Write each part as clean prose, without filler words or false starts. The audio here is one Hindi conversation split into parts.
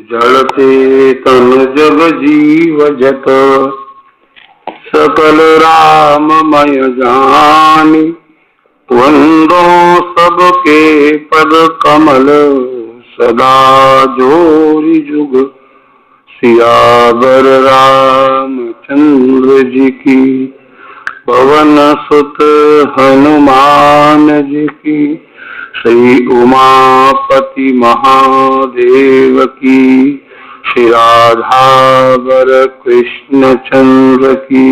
जड़ चेतन जग जीव जत सकल राममय जानी। वंदो सबके पद कमल सदा जोरि जुग। सियावर रामचंद्र जी की पवन सुत हनुमान जी की। श्री उमापति महादेव की। श्री राधावर कृष्ण चंद्र की।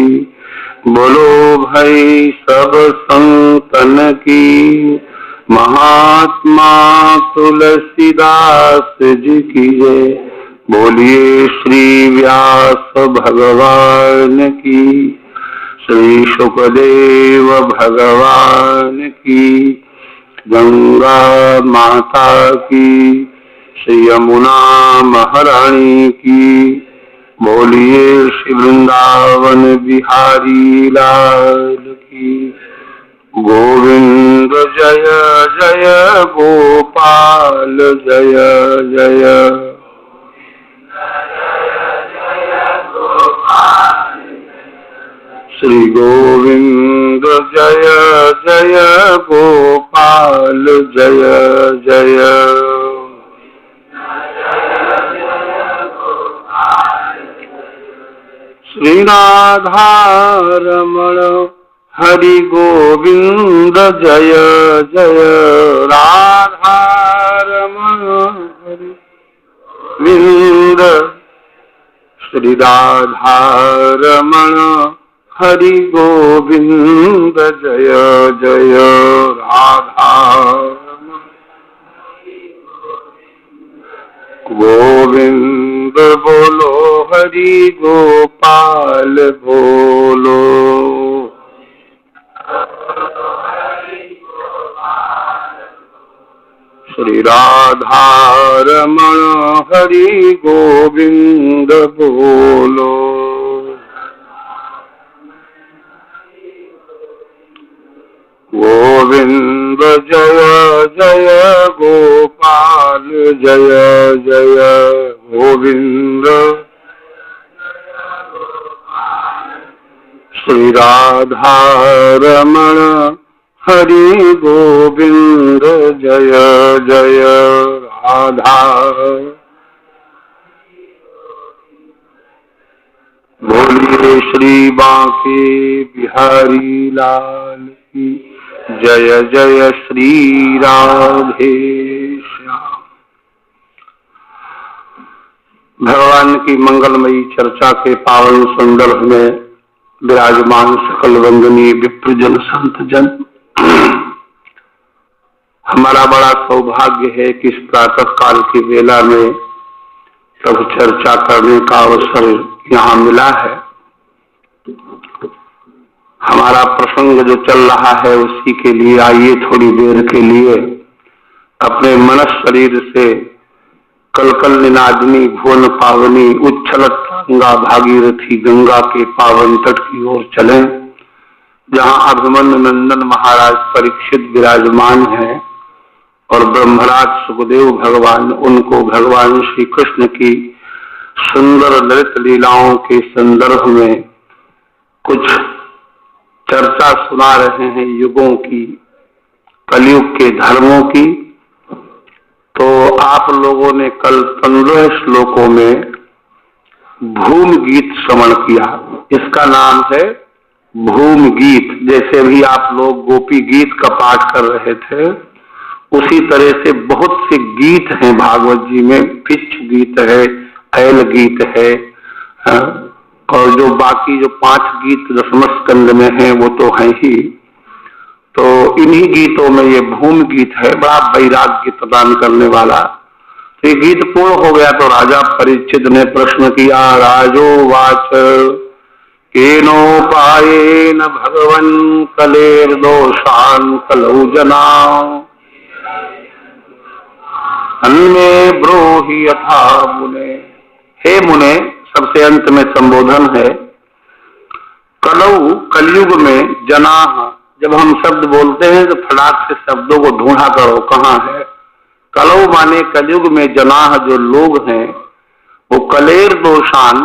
बोलो भाई सब संतन की। महात्मा तुलसीदास जी की जय। बोलिए श्री व्यास भगवान की। श्री सुखदेव भगवान की। गंगा माता की। श्री यमुना महारानी की। बोलिए श्री वृंदावन बिहारी लाल की। गोविंद जय जय गोपाल जय जय। श्री गोविंद जय जय गोपाल जय जय। श्री राधा रमण हरि गोविंद जय जय। राधा रमण हरि गोविंद। श्री राधा रमण हरि गोविंद जय जय। राधा गोविंद बोलो हरि गोपाल बोलो। श्री राधा रमण हरि गोविंद बोलो। गोविंद जय जय गोपाल जय जय। गोविंद श्री राधा रमण हरि गोविंद जय जय। राधा बोलिए श्री बांके बिहारी लाल की जय जय। श्री राधे श्याम। भगवान की मंगलमयी चर्चा के पावन संदर्भ में विराजमान सकल वंदनीय विप्रजन संत जन, हमारा बड़ा सौभाग्य है कि इस प्रातः काल की वेला में सब चर्चा करने का अवसर यहाँ मिला है। हमारा प्रसंग जो चल रहा है उसी के लिए आइए थोड़ी देर के लिए अपने मनस शरीर से कलकल निनादनी भुवन पावनी उच्छलत गंगा भागीरथी गंगा के पावन तट की ओर चलें, जहां अभिमन्यु नंदन महाराज परीक्षित विराजमान हैं और ब्रह्मराज सुखदेव भगवान उनको भगवान श्री कृष्ण की सुंदर ललित लीलाओं के संदर्भ में कुछ चर्चा सुना रहे हैं युगों की, कलयुग के धर्मों की। तो आप लोगों ने कल 15 श्लोकों में भूम गीत श्रवण किया। इसका नाम है भूम गीत। जैसे भी आप लोग गोपी गीत का पाठ कर रहे थे उसी तरह से बहुत से गीत हैं भागवत जी में। पिछ गीत है, ऐल गीत है, और जो बाकी जो 5 गीत दशम स्कंद में हैं वो तो हैं ही। तो इन्हीं गीतों में ये भूम गीत है, बड़ा वैराग्य प्रदान करने वाला। तो ये गीत पूर्ण हो गया तो राजा परीक्षित ने प्रश्न किया। राजो वाच केनोपायेन भगवन् कलेर्दोषान् कलौ जना अन्मे ब्रूहि यथा मुने। हे मुने, सबसे अंत में संबोधन है। कलऊ कलयुग में जनाः, जब हम शब्द बोलते हैं तो फटाक से शब्दों को ढूंढा करो कहाँ है। कलौ माने कलयुग में जनाह जो लोग हैं वो कलेर दोषान,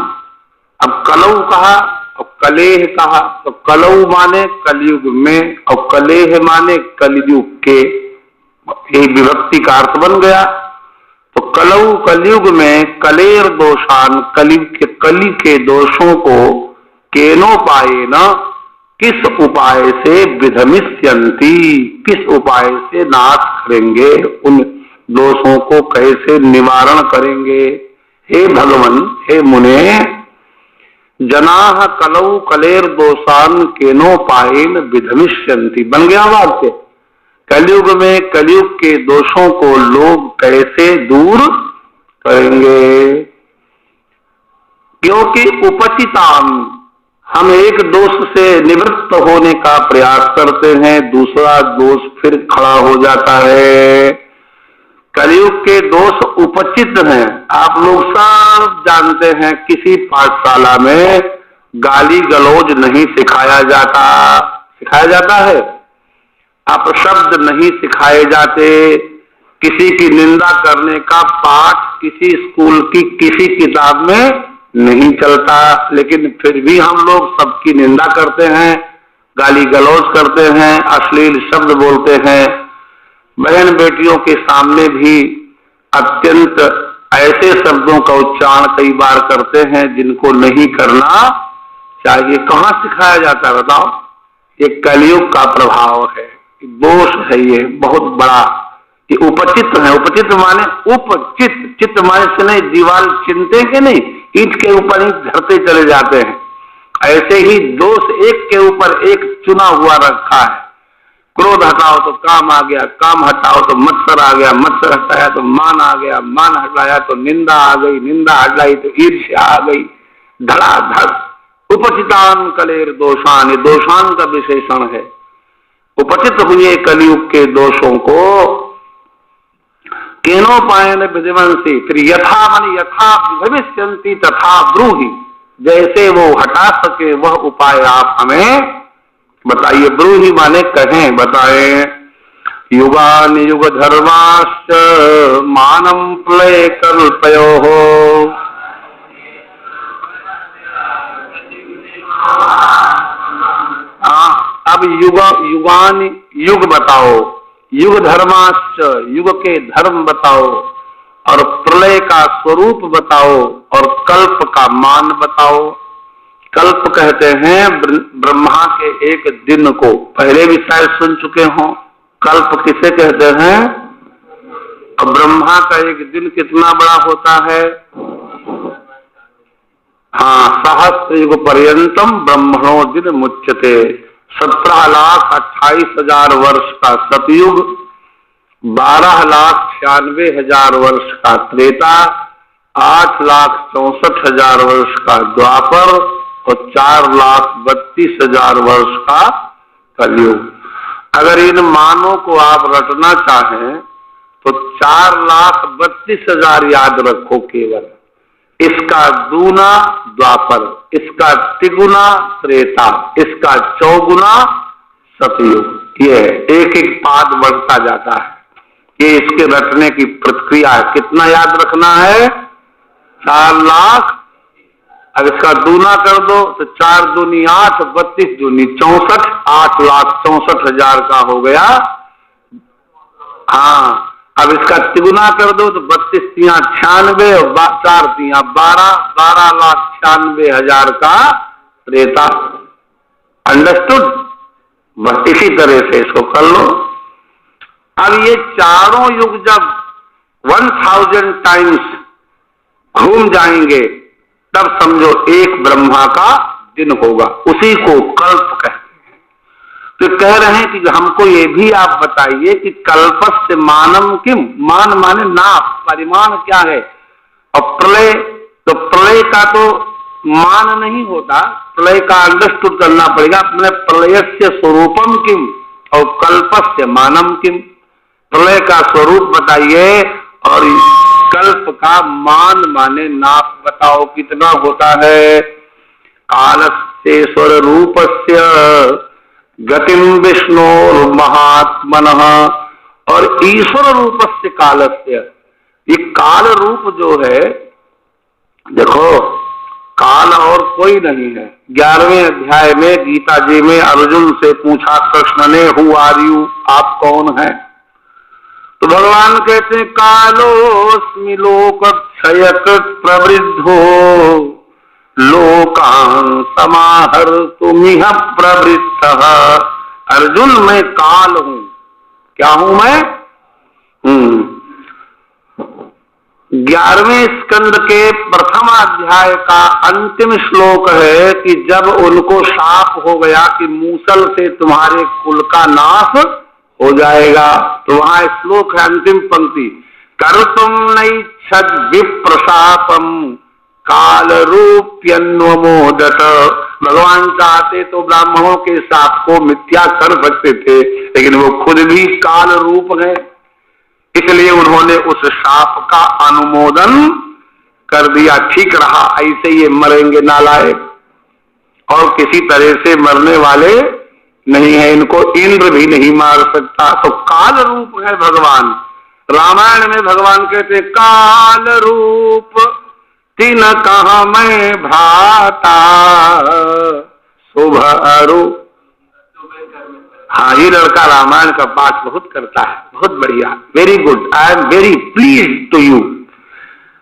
अब कलौ कहा और कलेह कहा, तो कलौ माने कलयुग में और कलेह माने कलयुग के, एक विभक्ति का अर्थ बन गया। तो कलौ कलयुग में कलेर दोषान, कली के दोषों को केनोपाये न, किस उपाय से विधमिष्यन्ति, किस उपाय से नाश करेंगे, उन दोषों को कैसे निवारण करेंगे। हे भगवन, हे मुने, जनाः कलौ कलेर दोषान केनोपायेन विधमिष्यन्ति, बन गया वाक्य। कलयुग में कलयुग के दोषों को लोग कैसे दूर करेंगे, क्योंकि उपचितान, हम एक दोष से निवृत्त होने का प्रयास करते हैं, दूसरा दोष फिर खड़ा हो जाता है। कलयुग के दोष उपचित हैं। आप लोग सब जानते हैं किसी पाठशाला में गाली गलौज नहीं सिखाया जाता, सिखाया जाता है, अपशब्द नहीं सिखाए जाते, किसी की निंदा करने का पाठ किसी स्कूल की किसी किताब में नहीं चलता, लेकिन फिर भी हम लोग सबकी निंदा करते हैं, गाली गलौज करते हैं, अश्लील शब्द बोलते हैं। बहन बेटियों के सामने भी अत्यंत ऐसे शब्दों का उच्चारण कई बार करते हैं जिनको नहीं करना चाहिए। कहाँ सिखाया जाता है बताओ? ये कलयुग का प्रभाव है, दोष है, ये बहुत बड़ा, ये उपचित है। उपचित माने उपचित, चित्त माने से नहीं, दीवार चिनते के नहीं, ईंट के ऊपर ईंट धरते चले जाते हैं, ऐसे ही दोष एक के ऊपर एक चुना हुआ रखा है। क्रोध हटाओ तो काम आ गया, काम हटाओ तो मत्सर आ गया, मत्सर हटाया तो मान आ गया, मान हटाया तो निंदा आ गई, निंदा हटाई तो ईर्ष्या आ गई, धड़ाधड़। उपचितान कलेर दोषान, ये दोषान का विशेषण है। उपचित हुए कलयुग के दोषों को केनोपायेन विधिवंसी, फिर यथा मन यथा विधमिष्यन्ति तथा ब्रूहि, जैसे वो हटा सके वह उपाय आप हमें बताइए। ब्रूहि माने कहें, बताएं। युगान युग धर्माश्च मानं प्रलय कल्पयोः, अब युगान युग बताओ, युग धर्माश्च युग के धर्म बताओ, और प्रलय का स्वरूप बताओ, और कल्प का मान बताओ। कल्प कहते हैं ब्रह्मा के एक दिन को, पहले भी शायद सुन चुके हो। कल्प किसे कहते हैं? और ब्रह्मा का एक दिन कितना बड़ा होता है? हाँ, सहस्र युग पर्यंतम ब्रह्मणो दिन मुच्यते, 17,28,000 वर्ष का सतयुग, 12,96,000 वर्ष का त्रेता, 8,64,000 वर्ष का द्वापर और 4,32,000 वर्ष का कलयुग। अगर इन मानों को आप रटना चाहें तो 4,32,000 याद रखो केवल। इसका दूना द्वापर, इसका तिगुना त्रेता, इसका चौगुना सतयुग। ये एक एक पाद बढ़ता जाता है, ये इसके रटने की प्रक्रिया है। कितना याद रखना है? 4 लाख। अब इसका दूना कर दो तो 4 दूनी 8, 32 दूनी 64, 8,64,000 का हो गया। हाँ, अब इसका तिगुना कर दो तो 32 तिया 96 और 4 तिया 12, 12,96,000 का त्रेता। अंडरस्टूड? बस इसी तरह से इसको कर लो। अब ये चारों युग जब 1000 टाइम्स घूम जाएंगे तब समझो एक ब्रह्मा का दिन होगा, उसी को कल्प कहते हैं। तो कह रहे हैं कि हमको ये भी आप बताइए कि कल्पस्य मानम किम, मान माने नाप, परिमाण क्या है? और प्रलय, तो प्रलय का तो मान नहीं होता, प्रलय का अंडरस्टूड करना पड़ेगा। अपने प्रलयस्य स्वरूपम किम और कल्पस्य मानम किम, प्रलय का स्वरूप बताइए और कल्प का मान माने नाप बताओ कितना होता है। कालस्येश्वर रूपस्य गतिम विष्णु महात्मनः, और ईश्वर रूप रूपस्य कालस्य, ये काल रूप जो है, देखो काल और कोई नहीं है। 11वें अध्याय में गीता जी में अर्जुन से पूछा कृष्ण ने, हु आर यू, आप कौन हैं? तो भगवान कहते हैं कालोस्मि लोकक्षयकृत प्रवृद्धो लोकान् समाहर्तुमिह प्रवृत्तः। अर्जुन मैं काल हूं। क्या हूं मैं? 11वें स्कंद के प्रथम अध्याय का अंतिम श्लोक है कि जब उनको शाप हो गया कि मूसल से तुम्हारे कुल का नाश हो जाएगा, तो वहां श्लोक है अंतिम पंक्ति, कर्तुम नैच्छद विप्रशापम काल रूप्यन्वमोदत। भगवान चाहते तो ब्राह्मणों के शाप को मिथ्या कर सकते थे, लेकिन वो खुद भी काल रूप है, इसलिए उन्होंने उस शाप का अनुमोदन कर दिया। ठीक रहा, ऐसे ये मरेंगे नालायक, और किसी तरह से मरने वाले नहीं है, इनको इंद्र भी नहीं मार सकता। तो काल रूप है भगवान। रामायण में भगवान कहते काल रूप तिन कहा मैं भ्राता शुभ अरु। हाँ, ये लड़का रामायण का पाठ बहुत करता है, बहुत बढ़िया, very good, I am very please to you.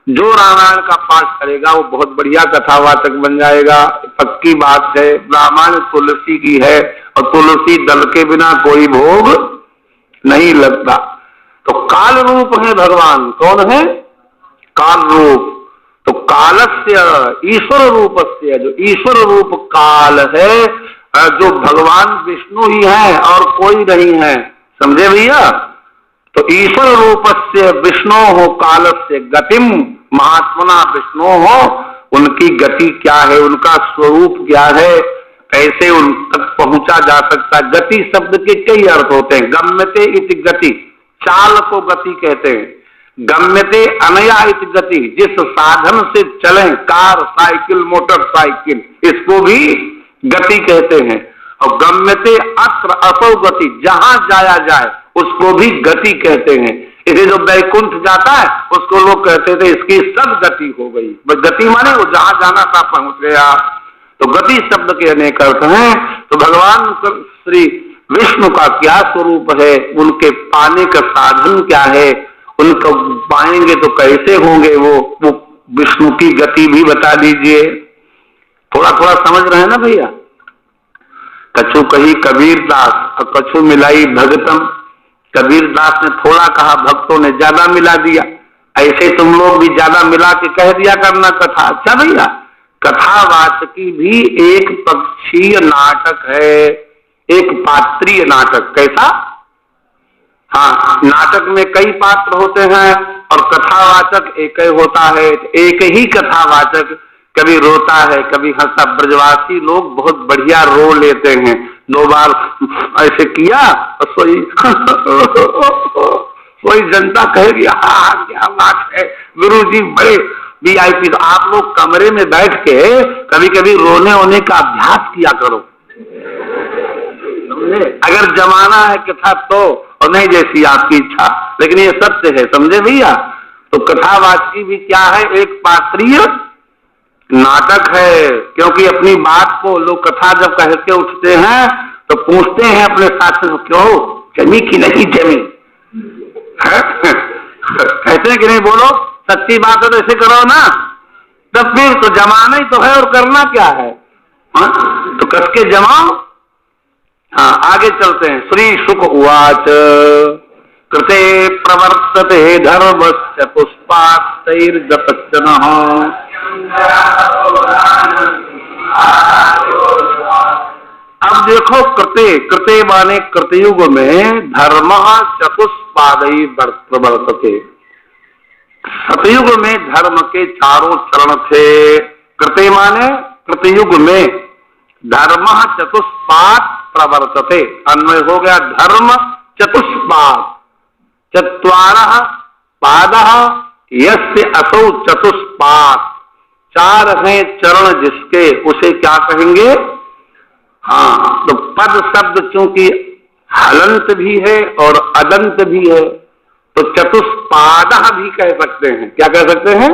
जो रामायण का पाठ करेगा वो बहुत बढ़िया कथावाचक बन जाएगा, पक्की बात है। रामायण तुलसी की है और तुलसी दल के बिना कोई भोग नहीं लगता। तो काल रूप है भगवान। कौन है? काल रूप। तो कालस्य ईश्वर रूपस्य, जो ईश्वर रूप काल है, जो भगवान विष्णु ही है और कोई नहीं है, समझे भैया? तो ईश्वर रूपस्य विष्णु हो कालस्य गतिम महात्मना विष्णु हो, उनकी गति क्या है, उनका स्वरूप क्या है, कैसे उन तक पहुंचा जा सकता है। गति शब्द के कई अर्थ होते हैं। गम्यते इति गति, चाल को गति कहते हैं। गम्यते अनया इति गति, जिस साधन से चलें, कार, साइकिल, मोटरसाइकिल, इसको भी गति कहते हैं। और गम्यते अत्र असौ गति, जहां जाया जाए उसको भी गति कहते हैं। इसे जो वैकुंठ जाता है उसको लोग कहते थे इसकी सब गति हो गई। गति माने वो जहां जाना था पहुंच गया। तो गति शब्द के अनेक अर्थ हैं। तो भगवान श्री विष्णु का क्या स्वरूप है, उनके पाने का साधन क्या है, उनको पाएंगे तो कैसे होंगे वो विष्णु की गति भी बता दीजिए। थोड़ा थोड़ा समझ रहे हैं ना भैया? कछु कही कबीर दास और कछु मिलाई भगतम। कबीर दास ने थोड़ा कहा, भक्तों ने ज्यादा मिला दिया। ऐसे तुम लोग भी ज्यादा मिला के कह दिया करना कथा। अच्छा भैया, कथावाचकी भी एक पक्षीय नाटक है, एक पात्रीय नाटक। कैसा? हाँ, नाटक में कई पात्र होते हैं और कथावाचक एक ही होता है। एक ही कथावाचक कभी रोता है, कभी हंसा। ब्रजवासी लोग बहुत बढ़िया रो लेते हैं। 2 बार ऐसे किया और कोई जनता कहेगी हाँ क्या बात है, गुरुजी बड़े वीआईपी। तो आप लोग कमरे में बैठ के कभी कभी रोने होने का अभ्यास किया करो, अगर जमाना है कथा तो, और नहीं जैसी आपकी इच्छा। लेकिन ये सत्य है, समझे भैया? तो कथावाचकी भी क्या है? एक पात्रीय नाटक है। क्योंकि अपनी बात को लोग कथा जब कह के उठते हैं तो पूछते हैं अपने साथी को, क्यों जमी कि नहीं जमी? कहते हैं कि नहीं, बोलो सच्ची बात है तो ऐसे करो ना। तब फिर तो जमाना ही तो है, और करना क्या है? तो कस के जमाओ। हाँ, आगे चलते हैं। श्री शुक उवाच कृते प्रवर्तते धर्मस्य पुष्पास्तैर्गतश्चनः। अब देखो, कृते माने कृतयुग में धर्म चतुष्पादई प्रवर्तते। सतयुग में धर्म के 4 चरण थे। कृते माने कृतयुग में धर्म चतुष्पाद प्रवर्तते। अन्वय हो गया धर्म चतुष्पाद। 4 पादः यस्य असौ चतुष्पाद। 4 हैं चरण जिसके, उसे क्या कहेंगे? हाँ, तो पद शब्द चूंकि हलंत भी है और अदंत भी है, तो चतुष्पादः भी कह सकते हैं। क्या कह सकते हैं?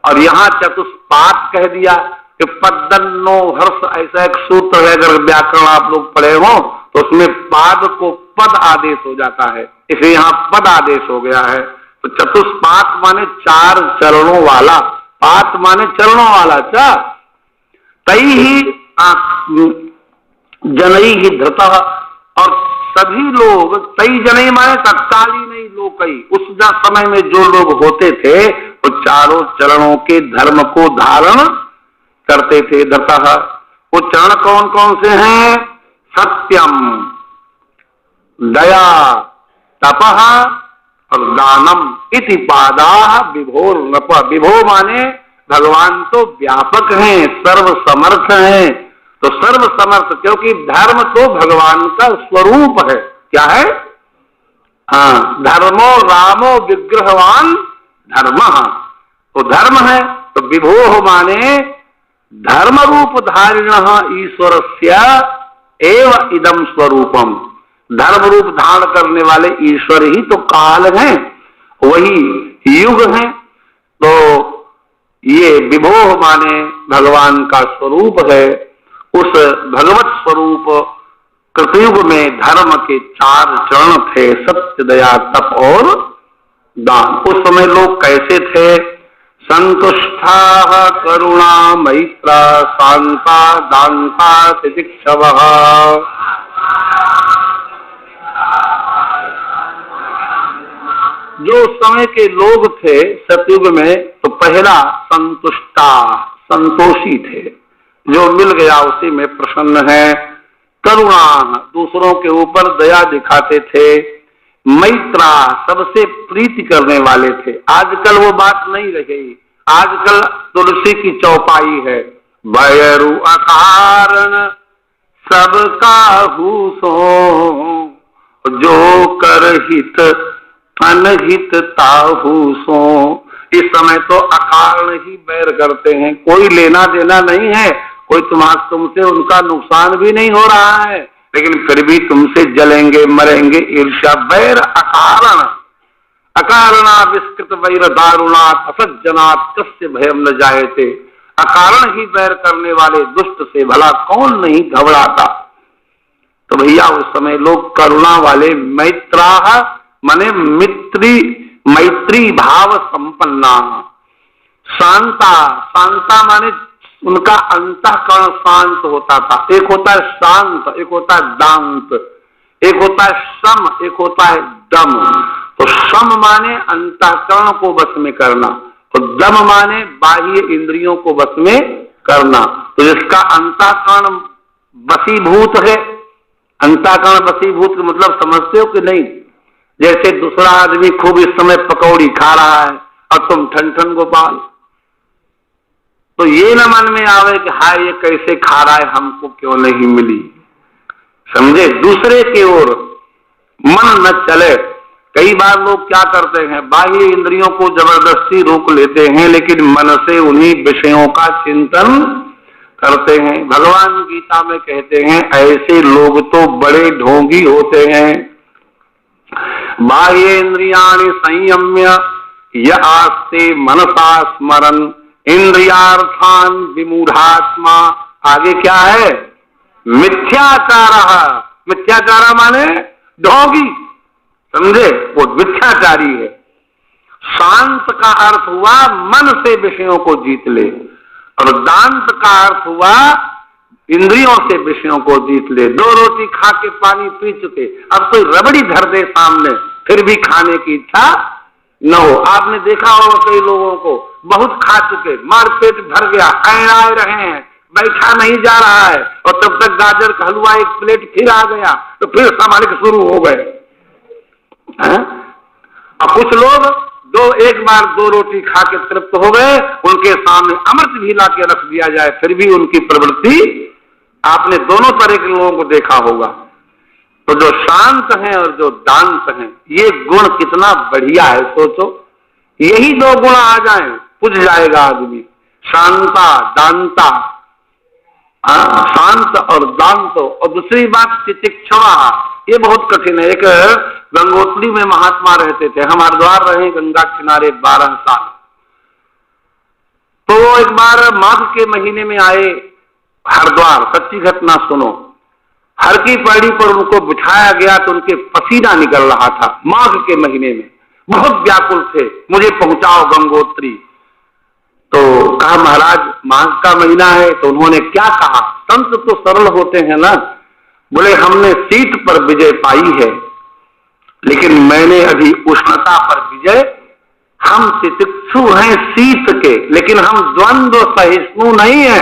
और यहां चतुष्पाद कह दिया कि पद्दन्नो हर्ष, ऐसा एक सूत्र है, अगर व्याकरण आप लोग पढ़े हो तो उसमें पाद को पद आदेश हो जाता है, इसलिए यहां पद आदेश हो गया है। तो चतुष्पाद माने 4 चरणों वाला, पात माने चरणों वाला। चा तई ही जनई ही धृतः, और सभी लोग, तई जनई माने तत्कालीन नहीं लोकई, उस समय में जो लोग होते थे वो चारों चरणों के धर्म को धारण करते थे। धृतः, वो चरण कौन कौन से हैं? सत्यम, दया, तपः और दानम इति पादाः विभोर नप। विभो माने भगवान तो व्यापक हैं, सर्व समर्थ हैं। तो सर्व समर्थ, क्योंकि धर्म तो भगवान का स्वरूप है। क्या है? हाँ, धर्मो रामो विग्रहवान धर्म, तो धर्म है। तो विभोह माने धर्म रूप धारिणः ईश्वरस्य एव इदम स्वरूपम, धर्म रूप धारण करने वाले ईश्वर ही तो काल हैं, वही युग हैं। तो ये विभोह माने भगवान का स्वरूप है। उस भगवत स्वरूप कृतयुग में धर्म के 4 चरण थे, सत्य, दया, तप और दान। उस समय लोग कैसे थे? संतुष्टा करुणा मैत्रा शांता दांता तितिक्षवः। जो समय के लोग थे सतयुग में, तो पहला संतुष्टा, संतोषी थे, जो मिल गया उसी में प्रसन्न है। करुणा, दूसरों के ऊपर दया दिखाते थे। मैत्रा, सबसे प्रीति करने वाले थे। आजकल वो बात नहीं रही, आजकल तुलसी की चौपाई है। भयरु अकारण सबका हूसो, जो कर हित अनहित ताहूसो। इस समय तो अकारण ही बैर करते हैं, कोई लेना देना नहीं है, कोई तुमसे उनका नुकसान भी नहीं हो रहा है, लेकिन फिर भी तुमसे जलेंगे मरेंगे। ईर्ष्या, बैर अकारण, अकारणा विस्कृत वैर दारुणात् असज्जनात् कस्य भयम न जायते। अकारण ही बैर करने वाले दुष्ट से भला कौन नहीं घबराता। तो भैया उस समय लोग करुणा वाले, मैत्राः माने मैत्री भाव संपन्ना। शांता, शांता माने उनका अंतःकरण शांत होता था। एक होता है शांत, एक होता है दांत, एक होता है सम, एक होता है दम। तो सम माने अंतःकरण को वश में करना, और दम माने बाह्य इंद्रियों को वश में करना। तो जिसका अंतःकरण वशीभूत है, अंतःकरण वशीभूत मतलब समझते हो कि नहीं? जैसे दूसरा आदमी खूब इस समय पकौड़ी खा रहा है और तुम ठन ठन गोपाल, तो ये न मन में आवे कि हाय ये कैसे खा रहा है, हमको क्यों नहीं मिली। समझे? दूसरे की ओर मन न चले। कई बार लोग क्या करते हैं, बाह्य इंद्रियों को जबरदस्ती रोक लेते हैं, लेकिन मन से उन्हीं विषयों का चिंतन करते हैं। भगवान गीता में कहते हैं ऐसे लोग तो बड़े ढोंगी होते हैं। बाह्य इंद्रियाणि संयम्य य आस्ते मनसा स्मरन् इंद्रियार्थान विमूढ़ात्मा। आगे क्या है? मिथ्याचारः, मिथ्याचार माने ढोंगी, समझे? वो मिथ्याचारी है। शांत का अर्थ हुआ मन से विषयों को जीत ले, और दांत का अर्थ हुआ इंद्रियों से विषयों को जीत ले। 2 रोटी खा के पानी पी चुके, अब कोई रबड़ी धर दे सामने, फिर भी खाने की इच्छा न हो। आपने देखा होगा कई लोगों को, बहुत खा चुके, मार पेट भर गया, ऐराए रहे हैं, बैठा नहीं जा रहा है, और तब तक गाजर का हलवा 1 प्लेट फिर आ गया, तो फिर सामाजिक शुरू हो गए। अब कुछ लोग एक बार 2 रोटी खा के तृप्त हो गए, उनके सामने अमृत भी ला के रख दिया जाए, फिर भी उनकी प्रवृत्ति, आपने दोनों तरह के लोगों को देखा होगा। तो जो शांत हैं और जो दांत हैं, ये गुण कितना बढ़िया है, सोचो। यही 2 गुण आ जाएं, पूज जाएगा आदमी। शांता, दांता, शांत और दांतो। और दूसरी बात तितिक्षवा, ये बहुत कठिन है। एक गंगोत्री में महात्मा रहते थे। हम हरिद्वार रहे गंगा किनारे 12 साल। तो एक बार माघ के महीने में आए हरिद्वार। सच्ची घटना सुनो। हर की पौड़ी पर उनको बिठाया गया तो उनके पसीना निकल रहा था। माघ के महीने में बहुत व्याकुल थे, मुझे पहुंचाओ गंगोत्री। तो कहा महाराज माघ का महीना है। तो उन्होंने क्या कहा, संत तो सरल होते हैं ना। बोले हमने शीत पर विजय पाई है, लेकिन मैंने अभी उष्णता पर विजय। हम तितिक्षु हैं शीत के, लेकिन हम द्वंद्व सहिष्णु नहीं है।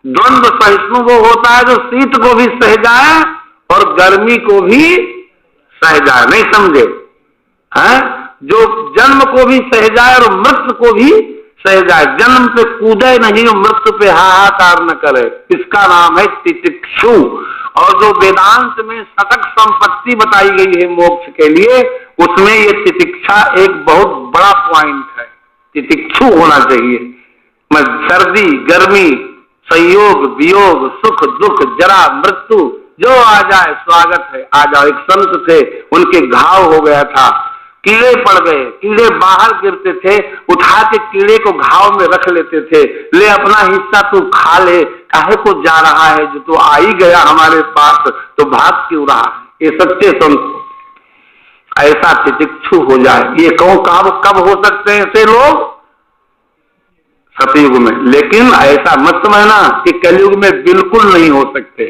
द्वंद्व सहिष्णु वो होता है जो शीत को भी सह जाए और गर्मी को भी सह जाए। नहीं समझे हैं? जो जन्म को भी सह जाए और मृत्यु को भी सह जाए। जन्म पे कूदे नहीं और मृत्यु पे हाहाकार न करे, इसका नाम है तितिक्षु। और जो वेदांत में शतक संपत्ति बताई गई है मोक्ष के लिए, उसमें ये तितिक्षा एक बहुत बड़ा पॉइंट है। तितिक्षु होना चाहिए। मैं सर्दी गर्मी संयोग वियोग सुख दुख जरा मृत्यु जो आ जाए स्वागत है, आ जाओ। एक संत थे, उनके घाव हो गया था, कीड़े पड़ गए, कीड़े बाहर गिरते थे, उठा के कीड़े को घाव में रख लेते थे। ले अपना हिस्सा तू खा ले, काहे को जा रहा है, जो तू आ ही गया हमारे पास तो भाग क्यों रहा है। ये सच्चे संत ऐसा तितिक्षु हो जाए। ये कब हो सकते हैं ऐसे लोग? सतयुग में। लेकिन ऐसा मत समझना कि कलयुग में बिल्कुल नहीं हो सकते।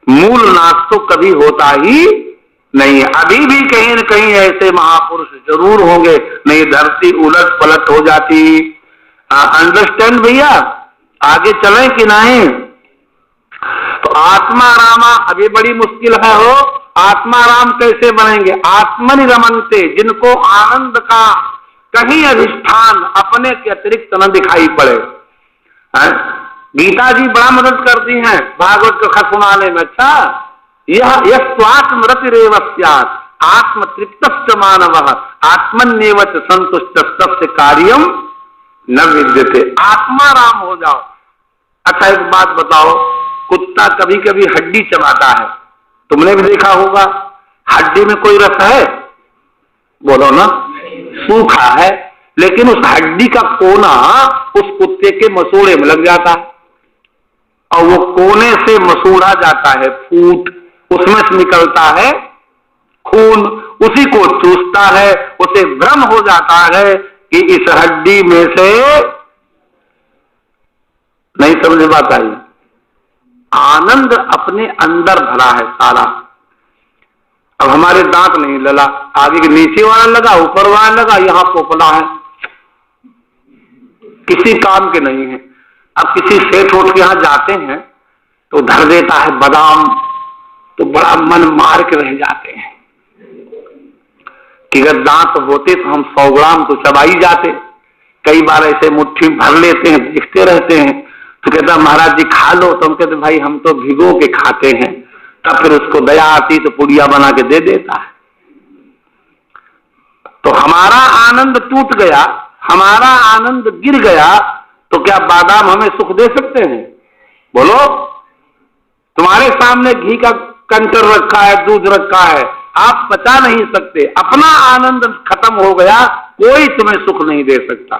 मूल नाश तो कभी होता ही नहीं। अभी भी कहीं न कहीं ऐसे महापुरुष जरूर होंगे, नहीं धरती उलट पलट हो जाती। अंडरस्टैंड भैया? आगे चलें कि नहीं? तो आत्मा रामा अभी बड़ी मुश्किल है हो। आत्मा राम कैसे बनेंगे? आत्मनि रमनते, जिनको आनंद का कहीं अधिष्ठान अपने के अतिरिक्त न दिखाई पड़े। गीता जी बड़ा मदद करती हैं भागवत कथा सुनाने में। अच्छा, यह स्वात्मरतिरेव स्यात् आत्म तृप्तश्च मानवः आत्मन्येव च संतुष्टस्तस्य कार्यम न विद्यते। आत्मा राम हो जाओ। अच्छा एक बात बताओ, कुत्ता कभी कभी हड्डी चबाता है, तुमने भी देखा होगा। हड्डी में कोई रस है? बोलो ना, सूखा है। लेकिन उस हड्डी का कोना उस कुत्ते के मसूड़े में लग जाता है और वो कोने से मसूड़ा जाता है फूट, उसमें से निकलता है खून, उसी को चूसता है। उसे भ्रम हो जाता है कि इस हड्डी में से, नहीं समझ बात आई, आनंद अपने अंदर भरा है सारा। अब हमारे दांत नहीं लला, आगे के नीचे वाला लगा, ऊपर वाला लगा, यहां पोपला है, किसी काम के नहीं है। अब किसी सेठ उठ के यहां जाते हैं तो धर देता है बादाम, तो बड़ा मन मार के रह जाते हैं कि अगर दांत होते तो हम 100 ग्राम तो चबा ही जाते। कई बार ऐसे मुट्ठी भर लेते हैं, देखते रहते हैं। तो कहता महाराज जी खा लो। तो हम कहते भाई हम तो भिगो के खाते हैं। तब फिर उसको दया आती तो पुड़िया बना के दे देता है। तो हमारा आनंद टूट गया, हमारा आनंद गिर गया, तो क्या बादाम हमें सुख दे सकते हैं? बोलो। तुम्हारे सामने घी का कंकर रखा है, दूध रखा है, आप पचा नहीं सकते। अपना आनंद खत्म हो गया, कोई तुम्हें सुख नहीं दे सकता।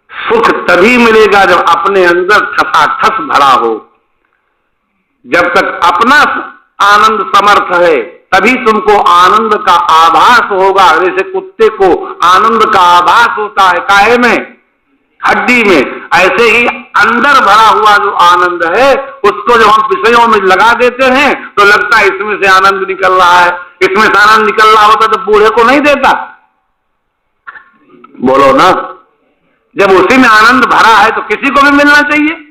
सुख तभी मिलेगा जब अपने अंदर ठसाठस भरा हो। जब तक अपना आनंद समर्थ है तभी तुमको आनंद का आभास होगा। जैसे कुत्ते को आनंद का आभास होता है काहे में? हड्डी में। ऐसे ही अंदर भरा हुआ जो आनंद है उसको जब हम विषयों में लगा देते हैं तो लगता है इसमें से आनंद निकल रहा है। इसमें से आनंद निकल रहा होता तो बूढ़े को नहीं देता। बोलो ना। जब उसी में आनंद भरा है तो किसी को भी मिलना चाहिए।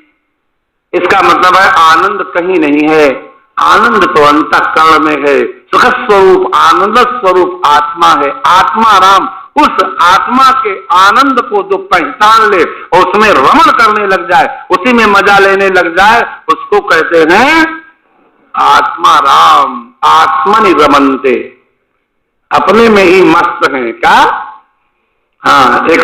इसका मतलब है आनंद कहीं नहीं है, आनंद तो अंतःकरण में है। सुख स्वरूप आनंद स्वरूप आत्मा है। आत्मा राम, उस आत्मा के आनंद को जो पहचान ले और उसमें रमण करने लग जाए, उसी में मजा लेने लग जाए, उसको कहते हैं आत्मा राम। आत्मनि रमन्ते, अपने में ही मस्त हैं। क्या? हाँ, एक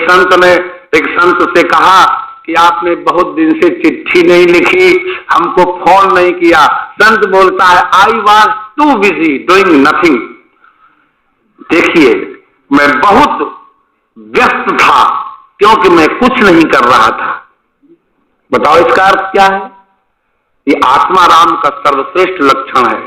संत से कहा कि आपने बहुत दिन से चिट्ठी नहीं लिखी, हमको फोन नहीं किया। संत बोलता है I was too busy doing nothing. देखिए, मैं बहुत व्यस्त था क्योंकि मैं कुछ नहीं कर रहा था। बताओ इसका अर्थ क्या है? ये आत्मा राम का सर्वश्रेष्ठ लक्षण है।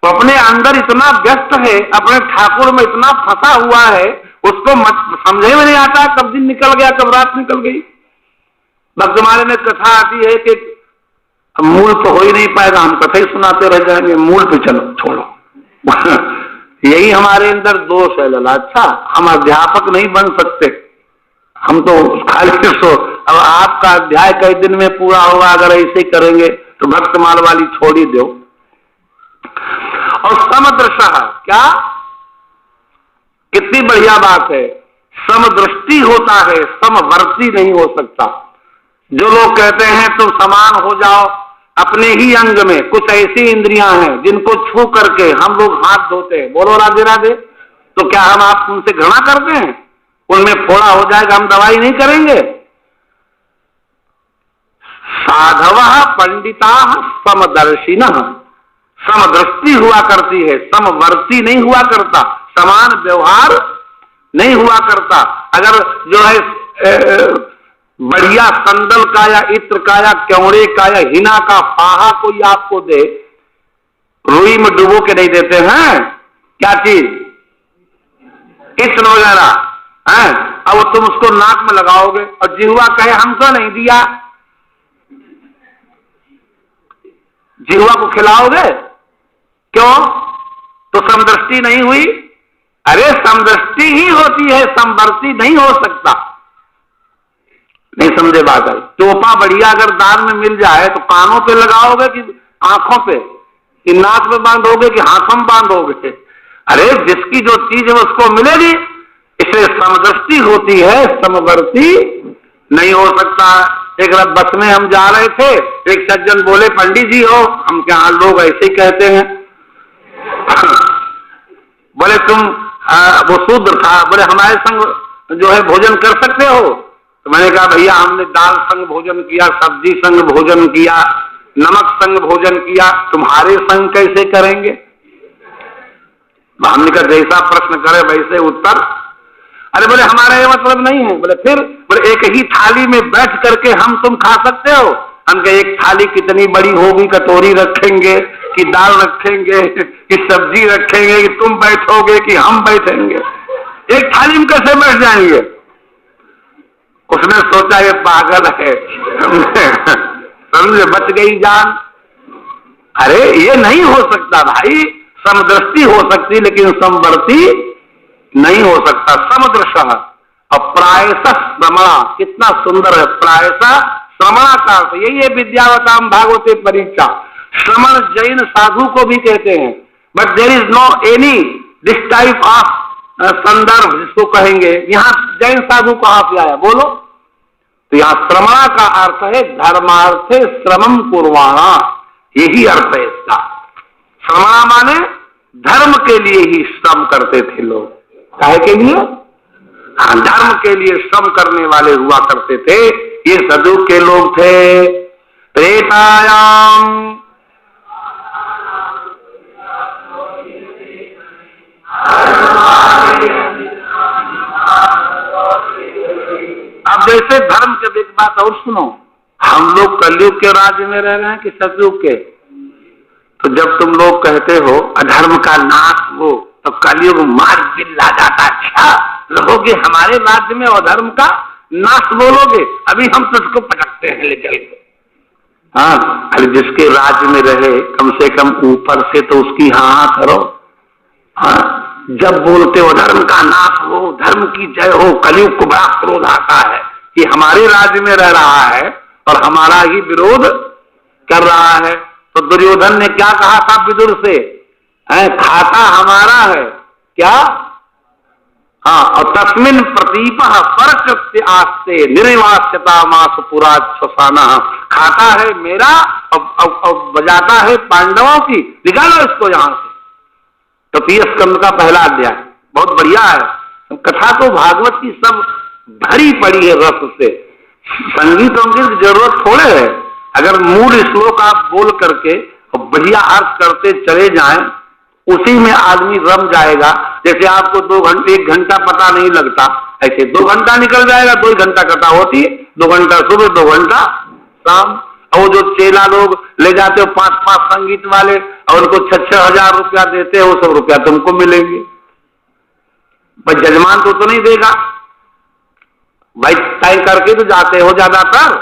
वो अपने अंदर इतना व्यस्त है, अपने ठाकुर में इतना फंसा हुआ है, उसको समझे में नहीं आता कब दिन निकल गया कब रात निकल गई। भक्तमाले में कथा आती है कि मूल तो हो ही नहीं पाएगा, हम कथा ही सुनाते रह जाएंगे, मूल पे चलो छोड़ो। यही हमारे अंदर दोष है लला। अच्छा, हम अध्यापक नहीं बन सकते, हम तो खाली सो। अब आपका अध्याय कई दिन में पूरा होगा, अगर ऐसे ही करेंगे तो भक्तमाल वाली छोड़ ही दो। और समदृशः, क्या कितनी बढ़िया बात है, समदृष्टि होता है, समवर्ती नहीं हो सकता। जो लोग कहते हैं तुम समान हो जाओ, अपने ही अंग में कुछ ऐसी इंद्रियां हैं जिनको छू करके हम लोग हाथ धोते हैं, बोलो राधे राधे, तो क्या हम आप उनसे घृणा करते हैं? उनमें फोड़ा हो जाएगा हम दवाई नहीं करेंगे? साधवः पंडिताः समदर्शिनः, समदृष्टि हुआ करती है, समवर्ती नहीं हुआ करता, समान व्यवहार नहीं हुआ करता। अगर जो है बढ़िया संदल का या इत्र का या क्योड़े का या हिना का फाहा कोई आपको दे, रुई में डुबो के नहीं देते हैं क्या चीज, इत्र वगैरह है, अब तुम उसको नाक में लगाओगे और जिह्वा कहे हमको नहीं दिया, जिह्वा को खिलाओगे? क्यों? तो समदृष्टि नहीं हुई। अरे समदृष्टि ही होती है, समवर्ती नहीं हो सकता। नहीं समझे बात है? टोपा बढ़िया अगर दान में मिल जाए तो कानों पे लगाओगे कि आंखों पे, कि नाक में बांधोगे कि हाथों में बांधोगे? अरे जिसकी जो चीज है उसको मिलेगी। इसलिए समदृष्टि होती है, समवर्ती नहीं हो सकता। एक रात बस में हम जा रहे थे, एक सज्जन बोले पंडित जी हो, हम क्या लोग ऐसे ही कहते हैं। बोले तुम वो शूद्र था, बोले हमारे संग जो है भोजन कर सकते हो? तो मैंने कहा भैया हमने दाल संग भोजन किया, सब्जी संग भोजन किया, नमक संग भोजन किया, तुम्हारे संग कैसे करेंगे? हमने कहा जैसा प्रश्न करे वैसे उत्तर। अरे बोले हमारा ये मतलब नहीं है। बोले फिर? बोले एक ही थाली में बैठ करके हम तुम खा सकते हो? हम कहे एक थाली कितनी बड़ी होगी, कटोरी रखेंगे कि दाल रखेंगे कि सब्जी रखेंगे, कि तुम बैठोगे कि हम बैठेंगे? एक थाली में कैसे बैठ जाएंगे? उसने सोचा ये पागल है, समझे, बच गई जान। अरे ये नहीं हो सकता भाई, समदृष्टि हो सकती लेकिन समवर्ती नहीं हो सकता। समदृशः और प्रायशः श्रमणा, कितना सुंदर है, प्रायशः श्रमणा का अर्थ यही है विद्यावताम भागवते परीक्षा। श्रमण जैन साधु को भी कहते हैं, but there is no any this type of संदर्भ जिसको कहेंगे। यहाँ जैन साधु कहाँ पे आया बोलो? तो यहाँ श्रमणा का अर्थ है धर्मार्थे श्रमम कुर्वाणा, यही अर्थ है इसका। श्रमणा माने धर्म के लिए ही श्रम करते थे लोग। काहे के लिए? हाँ, धर्म के लिए श्रम करने वाले हुआ करते थे, ये सदु के लोग थे। त्रेतायाम अब जैसे धर्म के एक बात और सुनो, हम लोग कलयुग के राज्य में रह रहे हैं कि सतयुग के? तो जब तुम लोग कहते हो अधर्म का नाश हो तो कलयुग मार चिल्ला जाता है, अच्छा लोगे हमारे राज्य में अधर्म का नाश बोलोगे? अभी हम तुझको पटकते हैं ले चल के। हाँ, अरे जिसके राज्य में रहे कम से कम ऊपर से तो उसकी हाँ करो। हाँ, जब बोलते हो धर्म का नाश हो, धर्म की जय हो, कलयुग को बड़ा क्रोध आता है कि हमारे राज्य में रह रहा है और हमारा ही विरोध कर रहा है। तो दुर्योधन ने क्या कहा था विदुर से? खाता हमारा है क्या? हाँ, और तस्मिन प्रतीप परकृत्य आस्ते निर्वास्यता मास पुरा श्वसाना, खाता है मेरा और बजाता है पांडवों की, निकालो इसको यहां से। तो तृतीय स्कंद का पहला अध्याय बहुत बढ़िया है। कथा तो भागवत की सब भरी पड़ी है रस से, संगीत की जरूरत थोड़े है। अगर मूल श्लोक आप बोल करके और बढ़िया अर्थ करते चले जाएं, उसी में आदमी रम जाएगा। जैसे आपको 1 घंटा पता नहीं लगता, ऐसे 2 घंटा निकल जाएगा, 2 घंटा कथा होती है, 2 घंटा सुबह 2 घंटा शाम। और वो जो चेला लोग ले जाते हो 5-5 संगीत वाले और उनको 6-6 हजार रुपया देते हो, वो सब रुपया तुमको मिलेंगे, पर जजमान तो नहीं देगा भाई। तय करके तो जाते हो ज्यादातर,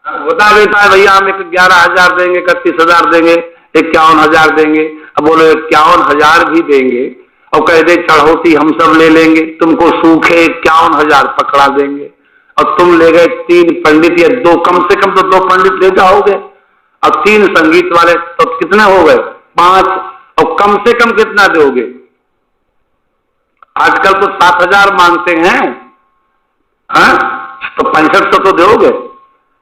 बता देता है भैया हम 11,000 देंगे, 31,000 देंगे, 51,000 देंगे। अब बोलो 51,000 भी देंगे और कह दे चढ़ौती हम सब ले लेंगे, तुमको सूखे 51,000 पकड़ा देंगे। और तुम ले गए 3 पंडित या 2, कम से कम तो 2 पंडित ले जाओगे, और 3 संगीत वाले, तो कितने हो गए 5, और कम से कम कितना दोगे? आजकल तो 7,000 मांगते हैं, हाँ? तो 6500 तो दोगे,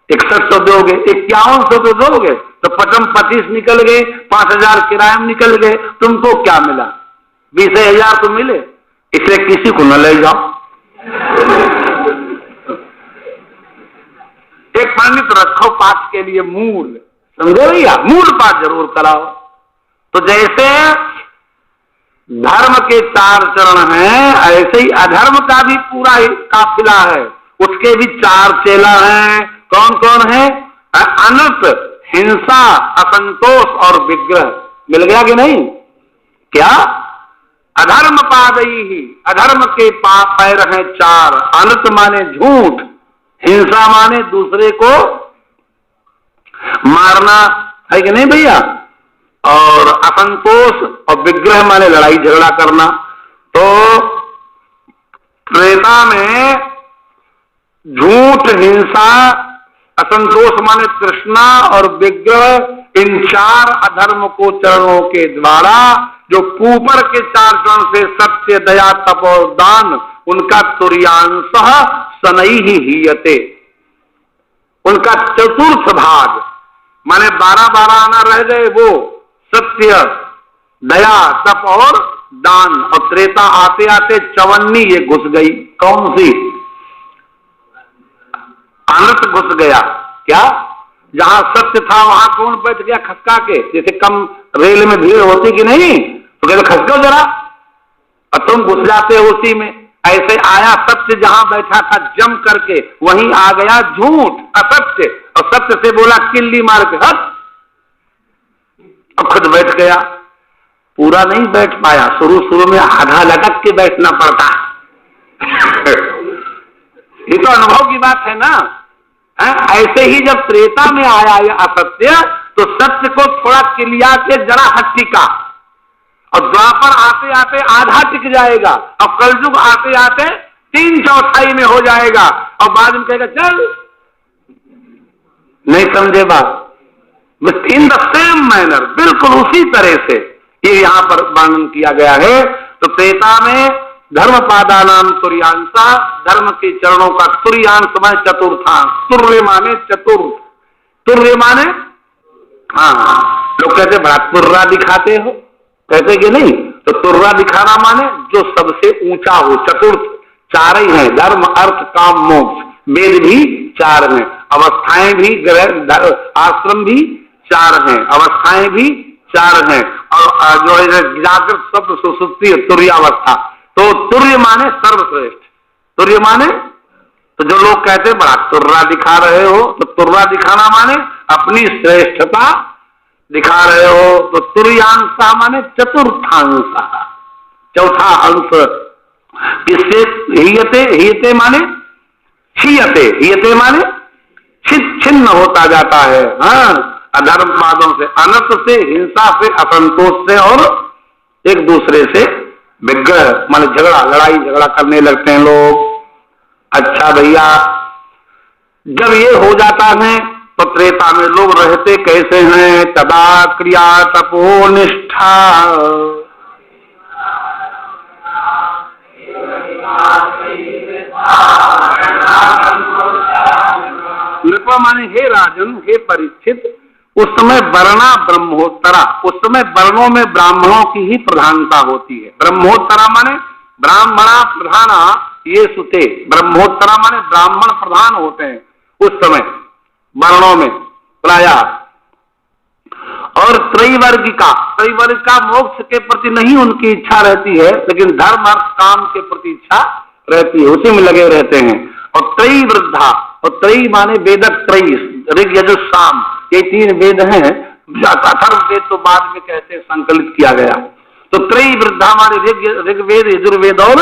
6100 दोगे, 5100 तो दोगे, तो 25 निकल गए, 5,000 किराए में निकल गए, तुमको क्या मिला? 20,000 तो मिले। इसलिए किसी को न ले जाओ। एक पंडित रखो पाठ के लिए, मूल, समझे भैया, मूल पाठ जरूर कराओ। तो जैसे धर्म के 4 चरण हैं, ऐसे ही अधर्म का भी पूरा काफिला है, उसके भी 4 चेला हैं। कौन कौन है? अनर्थ, हिंसा, असंतोष और विग्रह। मिल गया कि नहीं? क्या? अधर्म पादई ही, अधर्म के पैर हैं 4। अनर्थ माने झूठ, हिंसा माने दूसरे को मारना, है कि नहीं भैया, और असंतोष और विग्रह माने लड़ाई झगड़ा करना। तो त्रेता में झूठ, हिंसा, असंतोष माने तृष्णा और विग्रह, इन 4 अधर्म को चरणों के द्वारा, जो ऊपर के 4 चरण से सत्य, दया, तप और दान, उनका तुर्यांश शनैः हीयते, उनका चतुर्थ भाग माने 12-12 आना रह गए, वो सत्य, दया, तप और दान। और त्रेता आते आते 54 ये घुस गई। कौन सी? अनर्थ घुस गया। क्या? जहां सत्य था वहां कौन बैठ गया खसका के? जैसे कम रेल में भीड़ होती कि नहीं, तो कहते खसको जरा, और तुम घुस जाते हो उसी में। ऐसे आया सत्य, जहां बैठा था जम करके, वहीं आ गया झूठ, असत्य, और सत्य से बोला किल्ली मार के हट, और खुद बैठ गया। पूरा नहीं बैठ पाया, शुरू में आधा लटक के बैठना पड़ता है। ये तो अनुभव की बात है ना। ऐसे ही जब त्रेता में आया ये असत्य, तो सत्य को थोड़ा किलिया के जरा हट्टी का, और द्वापर आते आते आधा टिक जाएगा, और कलयुग आते आते 3/4 में हो जाएगा, और बाद में कहेगा चल, नहीं समझे बात? इन द सेम मैनर, बिल्कुल उसी तरह से ये यहां पर वर्णन किया गया है। तो त्रेता में धर्म पादानाम तुर्यांशा, धर्म के चरणों का तुर्यांश माने चतुर्थांश, तुर्य माने चतुर्थ, तुर्य माने, हाँ, लोग कहते बड़ा तुर्रा दिखाते हो, कहते कि नहीं, तो तुर्रा दिखाना माने जो सबसे ऊंचा हो। चतुर्थ 4 ही है, धर्म, अर्थ, काम, मोक्ष। वेद भी 4 हैं, अवस्थाएं भी, आश्रम भी 4 हैं, अवस्थाएं भी 4 हैं, और जो है जागृत, स्वप्न, सुषुप्ति, तुर्यावस्था। तो तुर्य माने सर्वश्रेष्ठ, तुर्य माने, तो जो लोग कहते हैं बड़ा तुर्रा दिखा रहे हो, तो तुर्रा दिखाना माने अपनी श्रेष्ठता दिखा रहे हो। तो तुर्यांशा माने चतुर्थांश, चौथा अंश। इससे हीयते, हीयते माने क्षीयते, हीयते माने छिन्न होता जाता है। हाँ, अधर्म वादों से, अनर्थ से, हिंसा से, असंतोष से, और एक दूसरे से विग्रह माने झगड़ा, लड़ाई झगड़ा करने लगते हैं लोग। अच्छा भैया, जब ये हो जाता है तो त्रेता में लोग रहते कैसे हैं? तदा क्रिया तपो निष्ठा, नृपा माने हे राजन, हे परीक्षित, उस समय वर्णा ब्रह्मोत्तरा, उस समय वर्णों में ब्राह्मणों की ही प्रधानता होती है। ब्रह्मोत्तरा माने ब्राह्मणा प्रधाना ये सुते, ब्रह्मोत्तरा माने ब्राह्मण प्रधान होते हैं उस समय वर्णों में प्रायः। और त्रैवर्ग का मोक्ष के प्रति नहीं उनकी इच्छा रहती है, लेकिन धर्म अर्थ काम के प्रति इच्छा रहती है, उसी में लगे रहते हैं। और त्रैवृद्धा, और त्रयी माने वेदक त्रयी, ऋग यजुः साम, ये 3 वेद हैं। अथर्व वेद तो बाद में कहते हैं संकलित किया गया। तो त्रैवृद्धा माने ऋग्वेद, यजुर्वेद और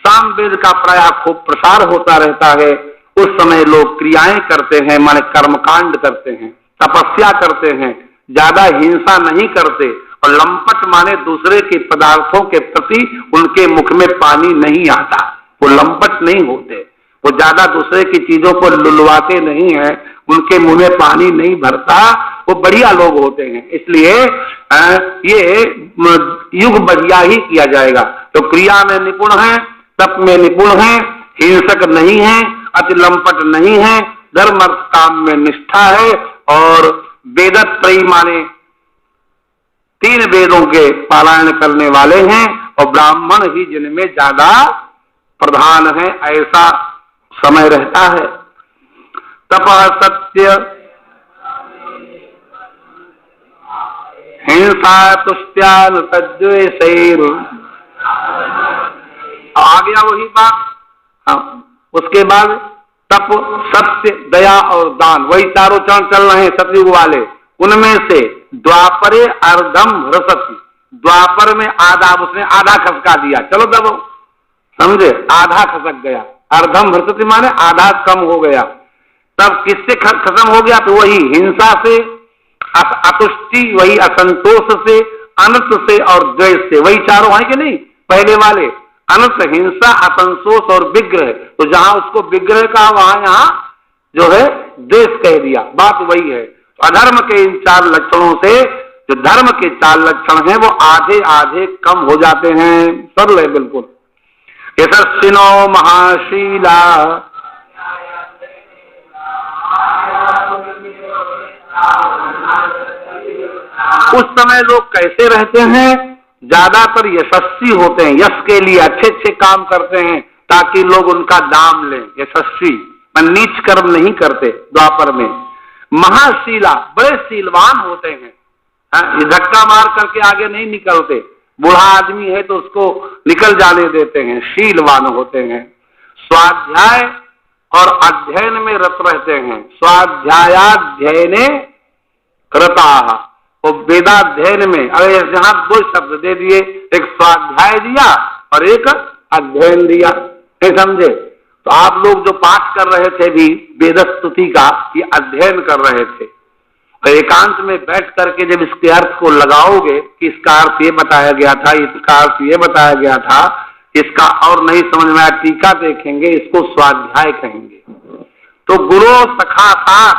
साम वेद का प्रायः खूब प्रसार होता रहता है। उस समय लोग क्रियाएं करते हैं, माने कर्मकांड करते हैं, तपस्या करते हैं, ज्यादा हिंसा नहीं करते। और लंपट माने दूसरे के पदार्थों के प्रति उनके मुख में पानी नहीं आता, वो लंपट नहीं होते, वो ज्यादा दूसरे की चीजों को लुलवाते नहीं है, उनके मुंह में पानी नहीं भरता, वो बढ़िया लोग होते हैं। इसलिए ये युग बढ़िया ही किया जाएगा। तो क्रिया में निपुण है, तप में निपुण है, हिंसक नहीं है, अति लंपट नहीं है, धर्म अर्थ काम में निष्ठा है। और वेदत्रयी माने 3 वेदों के पारायण करने वाले हैं, और ब्राह्मण ही जिनमें ज्यादा प्रधान है, ऐसा समय रहता है। तपः सत्य हिंसा तुष्ट्यान तद्वेषैर्, आ गया वही बात। हाँ, उसके बाद तप, सत्य, दया और दान, वही चारों चरण चल रहे हैं सतयुग वाले। उनमें से द्वापरे अर्धम ह्रसति, द्वापर में आधा, उसने आधा खसका दिया, चलो दबो, समझे, आधा खसक गया। अर्धम ह्रसति माने आधा कम हो गया। तब किससे खत्म हो गया? तो वही हिंसा से, अतुष्टि, वही असंतोष से, अनर्थ से और द्वेष से। वही चारों हैं कि नहीं पहले वाले, अनर्थ, हिंसा, असंतोष और विग्रह। तो जहां उसको विग्रह का, वहां यहां जो है द्वेष कह दिया, बात वही है। अधर्म के इन 4 लक्षणों से जो धर्म के 4 लक्षण हैं वो आधे आधे कम हो जाते हैं। सरल है बिल्कुल। यशस्विनो महाशीला, उस समय लोग कैसे रहते हैं? ज्यादातर यशस्वी होते हैं, यश के लिए अच्छे अच्छे काम करते हैं ताकि लोग उनका दाम लें। यशस्वी नीच कर्म नहीं करते द्वापर में। महाशीला, बड़े शीलवान होते हैं, ये धक्का मार करके आगे नहीं निकलते। बूढ़ा आदमी है तो उसको निकल जाने देते हैं, शीलवान होते हैं। स्वाध्याय और अध्ययन में रत रहते हैं। स्वाध्यायाध्ययने रताः, वो वेदाध्ययन में, अरे यहां 2 शब्द दे दिए, एक स्वाध्याय दिया और एक अध्ययन दिया, नहीं समझे? तो आप लोग जो पाठ कर रहे थे भी वेद स्तुति का, ये अध्ययन कर रहे थे। और एकांत में बैठ करके जब इसके अर्थ को लगाओगे कि इसका अर्थ ये बताया गया था, इसका अर्थ ये बताया गया था, इसका और नहीं समझ में आया, टीका देखेंगे, इसको स्वाध्याय कहेंगे। तो गुरु सखा साथ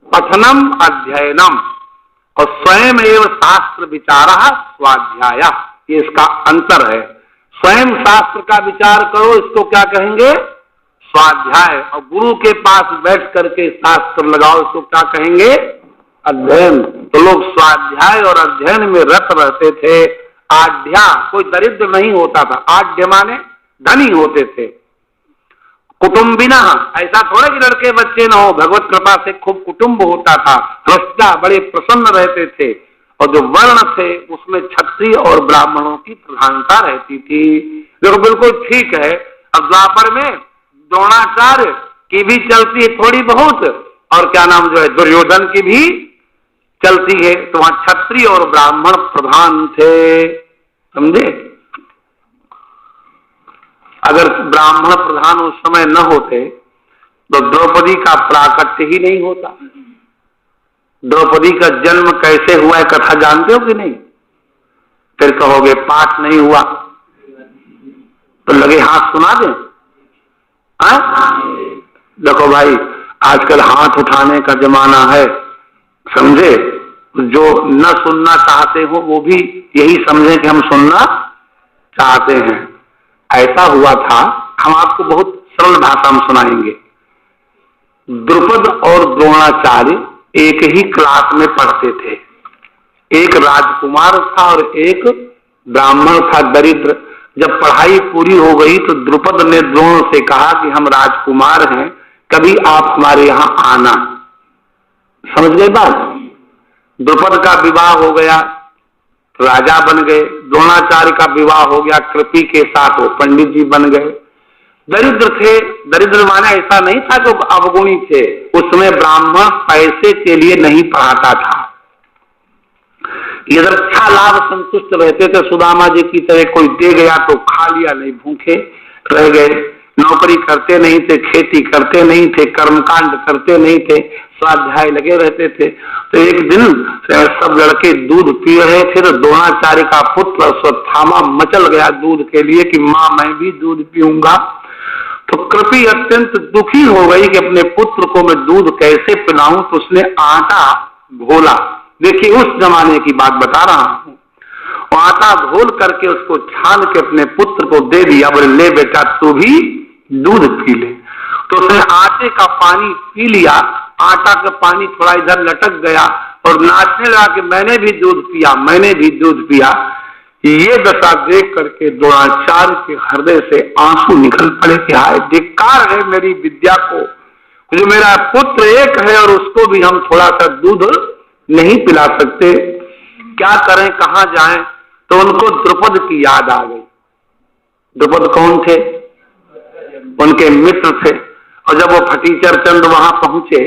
पठनम अध्ययनम, और स्वयं एवं शास्त्र विचार स्वाध्याय, ये इसका अंतर है। स्वयं शास्त्र का विचार करो, इसको क्या कहेंगे? स्वाध्याय। और गुरु के पास बैठ करके शास्त्र लगाओ, इसको क्या कहेंगे? अध्ययन। तो लोग स्वाध्याय और अध्ययन में रत रहते थे। आढ्या, कोई दरिद्र नहीं होता था, आढ्य माने धनी होते थे। कुटुंबिना, ऐसा थोड़ा कि लड़के बच्चे न हो, भगवत कृपा से खूब कुटुंब होता था। हृष्टा, बड़े प्रसन्न रहते थे। और जो वर्ण थे उसमें क्षत्रिय और ब्राह्मणों की प्रधानता रहती थी। देखो बिल्कुल ठीक है। अब द्वापर में द्रोणाचार्य की भी चलती है थोड़ी बहुत, और क्या नाम जो है दुर्योधन की भी चलती है। तो वहां क्षत्रिय और ब्राह्मण प्रधान थे, समझे? अगर ब्राह्मण प्रधान उस समय न होते तो द्रौपदी का प्राकट्य ही नहीं होता। द्रौपदी का जन्म कैसे हुआ है कथा जानते हो कि नहीं? फिर कहोगे पाठ नहीं हुआ, तो लगे हाथ सुना दें। देखो भाई, आजकल हाथ उठाने का जमाना है, समझे? जो न सुनना चाहते हो वो भी यही समझे कि हम सुनना चाहते हैं। ऐसा हुआ था, हम आपको बहुत सरल भाषा में सुनाएंगे। द्रुपद और द्रोणाचार्य एक ही क्लास में पढ़ते थे। एक राजकुमार था और एक ब्राह्मण था, दरिद्र। जब पढ़ाई पूरी हो गई तो द्रुपद ने द्रोण से कहा कि हम राजकुमार हैं, कभी आप हमारे यहां आना। समझ गए बात? द्रुपद का विवाह हो गया, राजा बन गए। द्रोणाचार्य का विवाह हो गया, कृपि के साथ वो पंडित जी बन गए। दरिद्र थे, दरिद्र माने ऐसा नहीं था जो अवगुणी थे, उसमें ब्राह्मण पैसे के लिए नहीं पढ़ाता था। यदर्था लाभ संतुष्ट रहते थे, सुदामा जी की तरह कोई दे गया तो खा लिया, नहीं भूखे रह गए। नौकरी करते नहीं थे, खेती करते नहीं थे, कर्मकांड करते नहीं थे, स्वाध्याय लगे रहते थे। तो एक दिन सब लड़के दूध पी रहे थे तो द्रोणाचार्य का पुत्र अश्वत्थामा मचल गया दूध के लिए कि मां मैं भी दूध पीऊंगा। तो कृपि अत्यंत दुखी हो गई कि अपने पुत्र को मैं दूध कैसे पिलाऊं, तो उसने आटा घोला। देखिए उस जमाने की बात बता रहा हूं। आटा घोल करके उसको छान के अपने पुत्र को दे दिया, बोले ले बेटा तू भी दूध पी ले। तो उसने आटे का पानी पी लिया, आटा का पानी थोड़ा इधर लटक गया और नाचने लगा कि मैंने भी दूध पिया, मैंने भी दूध पिया। ये दशा देख करके द्रोणाचार्य के हृदय से आंसू निकल पड़े कि हाय धिक्कार है मेरी विद्या को, जो मेरा पुत्र एक है और उसको भी हम थोड़ा सा दूध नहीं पिला सकते, क्या करें कहां जाएं। तो उनको द्रुपद की याद आ गई। द्रुपद कौन थे? उनके मित्र थे। और जब वो फटीचर चंद वहां पहुंचे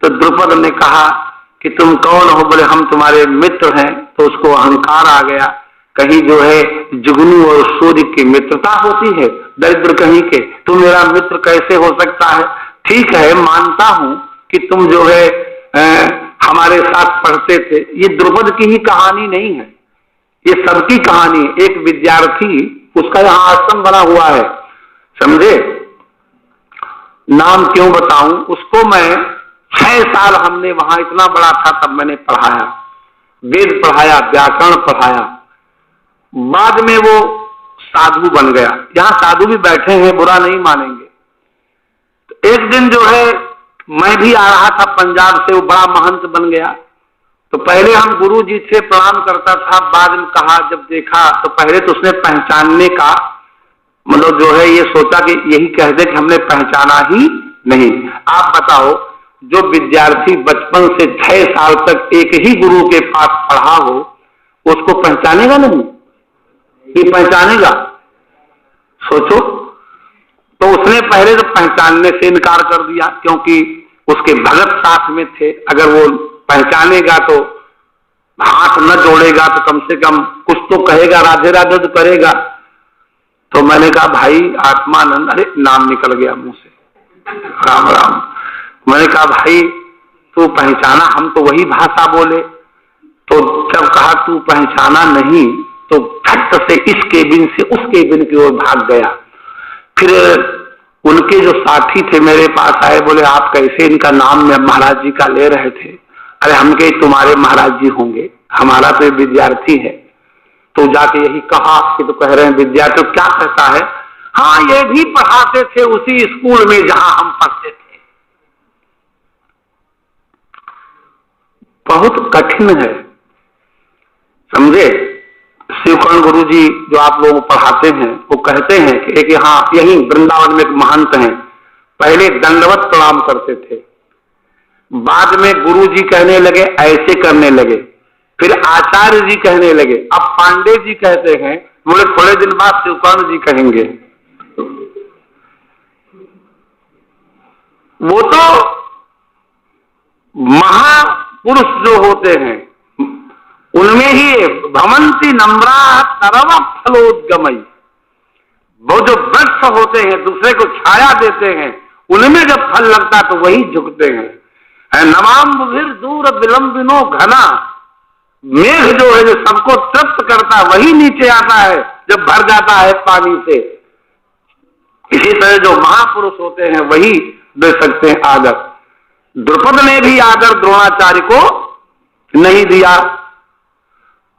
तो द्रुपद ने कहा कि तुम कौन हो? बोले हम तुम्हारे मित्र हैं। तो उसको अहंकार आ गया, कहीं जो है जुगनू और सूर्य की मित्रता होती है, दरिद्र कहीं के, तुम मेरा मित्र कैसे हो सकता है? ठीक है मानता हूं कि तुम जो है हमारे साथ पढ़ते थे। ये द्रुपद की ही कहानी नहीं है, ये सबकी कहानी। एक विद्यार्थी, उसका यहाँ आश्रम बना हुआ है, समझे? नाम क्यों बताऊं उसको? मैं 6 साल हमने वहां, इतना बड़ा था तब मैंने पढ़ाया, वेद पढ़ाया, व्याकरण पढ़ाया। बाद में वो साधु बन गया। यहाँ साधु भी बैठे हैं, बुरा नहीं मानेंगे। तो एक दिन जो है मैं भी आ रहा था पंजाब से, वो बड़ा महंत बन गया। तो पहले हम गुरु जी से प्रणाम करता था, बाद में कहा जब देखा तो पहले तो उसने पहचानने का मतलब जो है ये सोचा कि यही कह दे कि हमने पहचाना ही नहीं। आप बताओ जो विद्यार्थी बचपन से 6 साल तक एक ही गुरु के पास पढ़ा हो, उसको पहचानेगा नहीं? ये पहचानेगा? सोचो। तो उसने पहले तो पहचानने से इनकार कर दिया, क्योंकि उसके भगत साथ में थे। अगर वो पहचानेगा तो हाथ न जोड़ेगा तो कम से कम कुछ तो कहेगा, राधे राधे तो करेगा। तो मैंने कहा भाई आत्मानंद, अरे नाम निकल गया मुंह से, राम राम। मैंने कहा भाई तू पहचाना, हम तो वही भाषा बोले। तो जब कहा तू पहचाना नहीं तो झट से इस केबिन से उस केबिन की ओर भाग गया। फिर उनके जो साथी थे मेरे पास आए, बोले आप कैसे इनका नाम में महाराज जी का ले रहे थे? अरे हम कहे तुम्हारे महाराज जी होंगे, हमारा तो विद्यार्थी है। तो जाके यही कहा कि तो कह रहे हैं विद्यार्थी। तो क्या कहता है? हाँ ये भी पढ़ाते थे उसी स्कूल में जहां हम पढ़ते थे। बहुत कठिन है, समझे? शिवकर्ण गुरु जी जो आप लोगों को पढ़ाते हैं वो कहते हैं कि एक यहाँ यही वृंदावन में एक महंत हैं, पहले दंडवत प्रणाम करते थे, बाद में गुरु जी कहने लगे ऐसे करने लगे, फिर आचार्य जी कहने लगे, अब पांडे जी कहते हैं। बोले थोड़े दिन बाद शिवकर्ण जी कहेंगे। वो तो महापुरुष जो होते हैं उनमें ही भवंती नम्रा सर्व फलोद्गमयी, वो जो वृक्ष होते हैं दूसरे को छाया देते हैं, उनमें जब फल लगता तो वही झुकते हैं। नवाम्बुभिर दूर विलंबिनो घना, मेघ जो है जो सबको तृप्त करता वही नीचे आता है जब भर जाता है पानी से। इसी तरह जो महापुरुष होते हैं वही दे सकते हैं आदर। द्रुपद ने भी आदर द्रोणाचार्य को नहीं दिया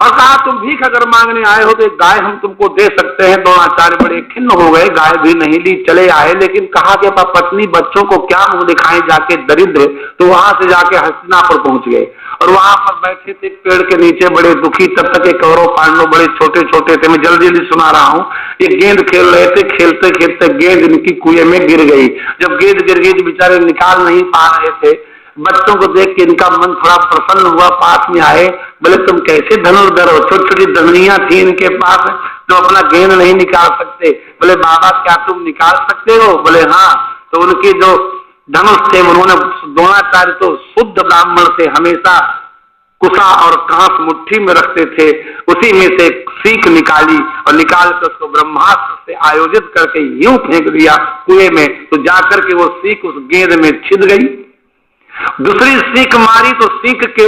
और कहा तुम भीख अगर मांगने आए हो तो एक गाय हम तुमको दे सकते हैं। द्रोणाचार्य बड़े खिन्न हो गए, गाय भी नहीं ली, चले आए। लेकिन कहा कि पत्नी बच्चों को क्या मुंह दिखाएं जाके दरिद्र। तो वहां से जाके हस्तिनापुर पहुंच गए और वहां पर बैठे थे पेड़ के नीचे बड़े दुखी। तब तक एक कौरव पांडव बड़े छोटे छोटे थे, मैं जल्दी जल्दी सुना रहा हूँ। एक गेंद खेल रहे थे, खेलते खेलते गेंद इनकी कुएं में गिर गई। जब गेंद गिर गई तो बेचारे निकाल नहीं पा रहे थे। बच्चों को देख के इनका मन थोड़ा प्रसन्न हुआ, पास में आए। बोले तुम कैसे धनुर्धर हो? छोटी छोटी धनुइयां थी इनके पास जो अपना गेंद नहीं निकाल सकते। बोले बाबा क्या तुम निकाल सकते हो? बोले हाँ। तो उनकी जो धनुष थे, उन्होंने द्रोणाचार्य तो शुद्ध ब्राह्मण से हमेशा कुशा और कांस मुट्ठी में रखते थे, उसी में से सीख निकाली और निकाल कर उसको ब्रह्मास्त्र से आयोजित करके यूं फेंक दिया कुएं में, तो जाकर के वो सीख उस गेंद में छिद गई। दूसरी सीख मारी तो सीख के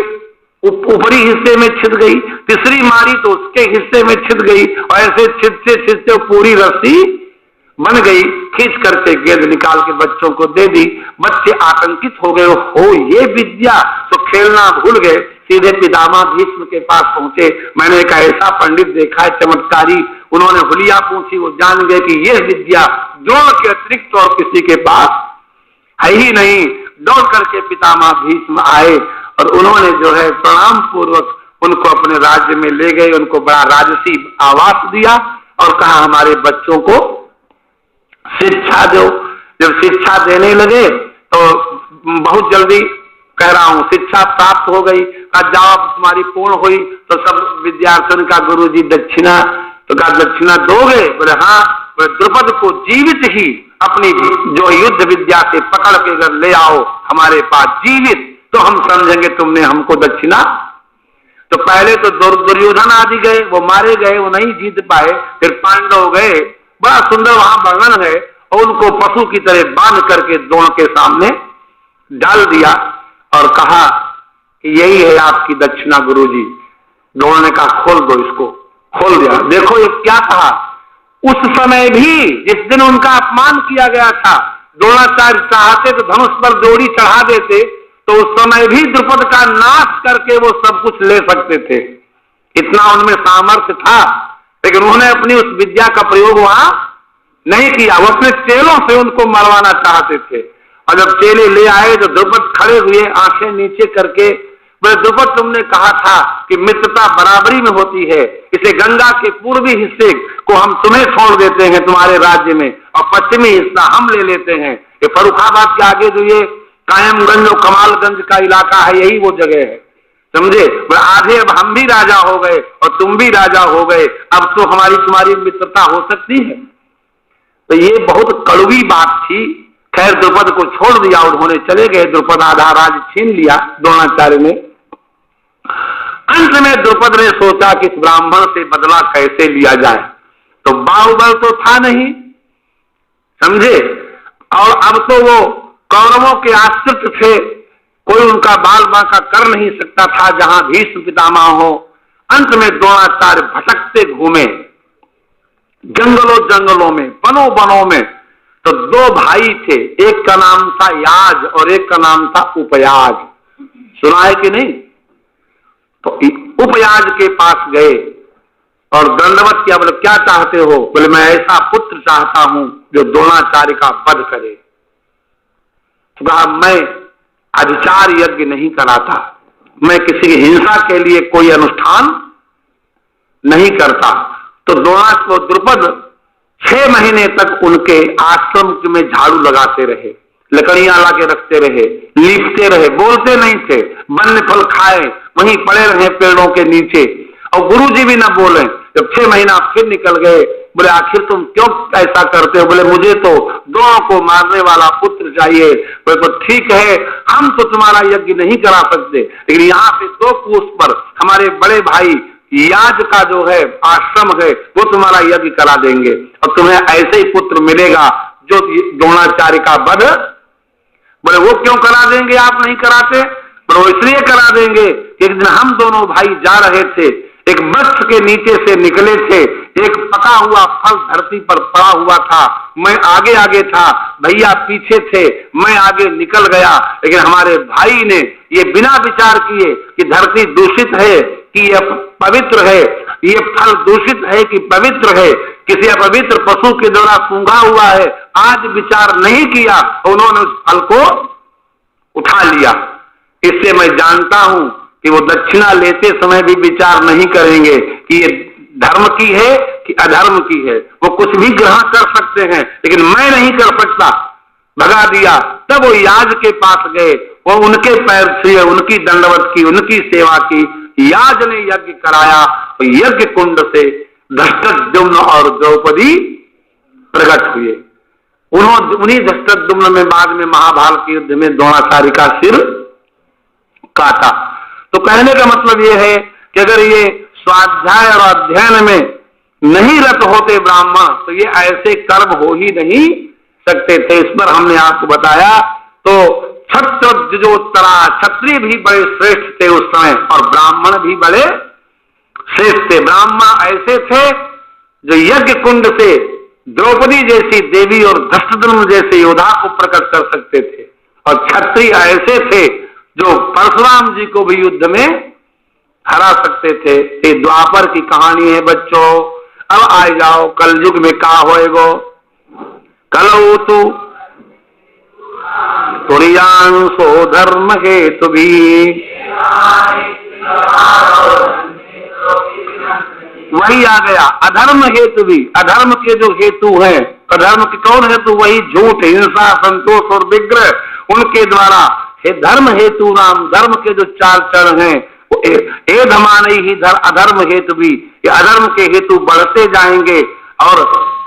ऊपरी हिस्से में छिद गई, तीसरी मारी तो उसके हिस्से में छिद गई, और ऐसे छिदते छिदते पूरी रस्सी बन गई। खींच करके गेंद निकाल के बच्चों को दे दी। बच्चे आतंकित हो गए, हो ये विद्या, तो खेलना भूल गए, सीधे पितामह भीष्म के पास पहुंचे। मैंने एक ऐसा पंडित देखा है चमत्कारी, उन्होंने हुलिया पूछी, वो जान गए कि यह विद्या द्रोण के अतिरिक्त और किसी के पास है ही नहीं। दौड़ करके पितामह भीष्म आए और उन्होंने जो है प्रणाम पूर्वक उनको अपने राज्य में ले गए, उनको बड़ा राजसी आवास दिया और कहा हमारे बच्चों को शिक्षा दो। जब शिक्षा देने लगे तो बहुत जल्दी कह रहा हूं शिक्षा प्राप्त हो गई। कहा जाओ तुम्हारी पूर्ण हुई, तो सब विद्यार्थियों का गुरुजी दक्षिणा, तो कहा दक्षिणा दोगे? बोले हाँ। बोले द्रुपद को जीवित ही अपनी जो युद्ध विद्या से पकड़ के अगर ले आओ हमारे पास जीवित, तो हम समझेंगे तुमने हमको दक्षिणा। तो पहले तो दुर्योधन आदि गए, वो मारे गए, वो नहीं जीत पाए। फिर पांडव गए, बड़ा सुंदर वहां वर्णन है, और उनको पशु की तरह बांध करके द्रोण के सामने डाल दिया और कहा कि यही है आपकी दक्षिणा गुरुजी। द्रोण ने कहा खोल दो इसको, खोल दिया। देखो ये क्या कहा, उस समय भी जिस दिन उनका अपमान किया गया था, द्रोणाचार्य चाहते तो धनुष पर जोड़ी चढ़ा देते, तो उस समय भी द्रुपद का नाश करके वो सब कुछ ले सकते थे, इतना उनमें सामर्थ्य था। लेकिन उन्होंने अपनी उस विद्या का प्रयोग वहां नहीं किया, वो अपने चेलों से उनको मरवाना चाहते थे। और जब चेले ले आए तो द्रुपद खड़े हुए आंखें नीचे करके, बोले द्रुपद तुमने कहा था कि मित्रता बराबरी में होती है, इसे गंगा के पूर्वी हिस्से को हम तुम्हें छोड़ देते हैं तुम्हारे राज्य में, और पश्चिमी हिस्सा हम ले लेते हैं। ये फर्रुखाबाद के आगे जो ये कायमगंज और कमालगंज का इलाका है, यही वो जगह है, समझे? बोले आधे अब हम भी राजा हो गए और तुम भी राजा हो गए, अब तो हमारी तुम्हारी मित्रता हो सकती है। तो ये बहुत कड़वी बात थी। खैर द्रुपद को छोड़ दिया, उन्होंने चले गए, द्रुपद आधा राज छीन लिया द्रोणाचार्य ने। अंत में द्रुपद ने सोचा कि इस ब्राह्मण से बदला कैसे लिया जाए, तो बाहुबल तो था नहीं, समझे, और अब तो वो कौरवों के आश्रित थे, कोई उनका बाल बांका कर नहीं सकता था जहां भीष्म पितामह हो। अंत में द्रोणाचार्य भटकते घूमे जंगलों जंगलों में, बनों बनों में। तो दो भाई थे, एक का नाम था याज और एक का नाम था उपयाज, सुना है कि नहीं? तो उपयाज के पास गए और दंडवत किया। बोले क्या चाहते हो? बोले मैं ऐसा पुत्र चाहता हूं जो द्रोणाचार्य का वध करे। तो कहा मैं अधिचार यज्ञ नहीं कराता, मैं किसी की हिंसा के लिए कोई अनुष्ठान नहीं करता। तो द्रुपद 6 महीने तक उनके आश्रम में झाड़ू लगाते रहे, लकड़ियां ला के रखते रहे, लीपते रहे, बोलते नहीं थे, वन्य फल खाए, वहीं पड़े रहे पेड़ों के नीचे, और गुरुजी भी ना बोले। जब 6 महीना फिर निकल गए, बोले आखिर तुम क्यों ऐसा करते हो? बोले मुझे तो द्रोण को मारने वाला पुत्र चाहिए। बोले तो ठीक है, हम तो तुम्हारा यज्ञ नहीं करा सकते, लेकिन यहाँ से 2 कोस पर हमारे बड़े भाई याज का जो है आश्रम है, वो तुम्हारा यज्ञ करा देंगे और तुम्हें ऐसे ही पुत्र मिलेगा जो द्रोणाचार्य का वध। बोले वो क्यों करा देंगे, आप नहीं कराते? बोले वो इसलिए करा देंगे कि एक दिन हम दोनों भाई जा रहे थे, एक वृक्ष के नीचे से निकले थे, एक पका हुआ फल धरती पर पड़ा हुआ था, मैं आगे आगे था, भैया पीछे थे, मैं आगे निकल गया, लेकिन हमारे भाई ने ये बिना विचार किए कि धरती दूषित है कि यह पवित्र है, ये फल दूषित है कि पवित्र है, किसी अपवित्र पशु के द्वारा सूंघा हुआ है, आज विचार नहीं किया, उन्होंने उस फल को उठा लिया। इससे मैं जानता हूं कि वो दक्षिणा लेते समय भी विचार नहीं करेंगे कि ये धर्म की है कि अधर्म की है, वो कुछ भी ग्रहण कर सकते हैं, लेकिन मैं नहीं कर सकता, भगा दिया। तब वो याज के पास गए वो उनके पैर छुए, उनकी दंडवत की, उनकी सेवा की। याज ने यज्ञ कराया तो यज्ञ कुंड से धृष्टद्युम्न और द्रौपदी प्रकट हुए। उन्हीं धृष्टद्युम्न में बाद में महाभारत के युद्ध में द्रोणाचार्य का सिर काटा। तो कहने का मतलब यह है कि अगर ये स्वाध्याय और अध्ययन में नहीं रत होते ब्राह्मण तो ये ऐसे कर्म हो ही नहीं सकते थे। इस पर हमने आपको बताया। तो क्षत्रोत्तरा, क्षत्रिय भी बड़े श्रेष्ठ थे उस समय और ब्राह्मण भी बड़े श्रेष्ठ थे। ब्राह्मण ऐसे थे जो यज्ञ कुंड से द्रौपदी जैसी देवी और धृष्टद्युम्न जैसे योद्धा को प्रकट कर सकते थे, और क्षत्रिय ऐसे थे जो परशुराम जी को भी युद्ध में हरा सकते थे। ये द्वापर की कहानी है बच्चों। अब आ जाओ कलयुग में क्या होएगो। कलौ तु तुरीयांसो धर्म हेतु भी, वही आ गया अधर्म हेतु भी। अधर्म के जो हेतु हैं, अधर्म के कौन हेतु? वही झूठ, हिंसा, संतोष और विग्रह, उनके द्वारा हे धर्म हेतु नाम, धर्म के जो चार चरण हैं वो एधमाने ही अधर्म हेतु भी, ये अधर्म के हेतु बढ़ते जाएंगे और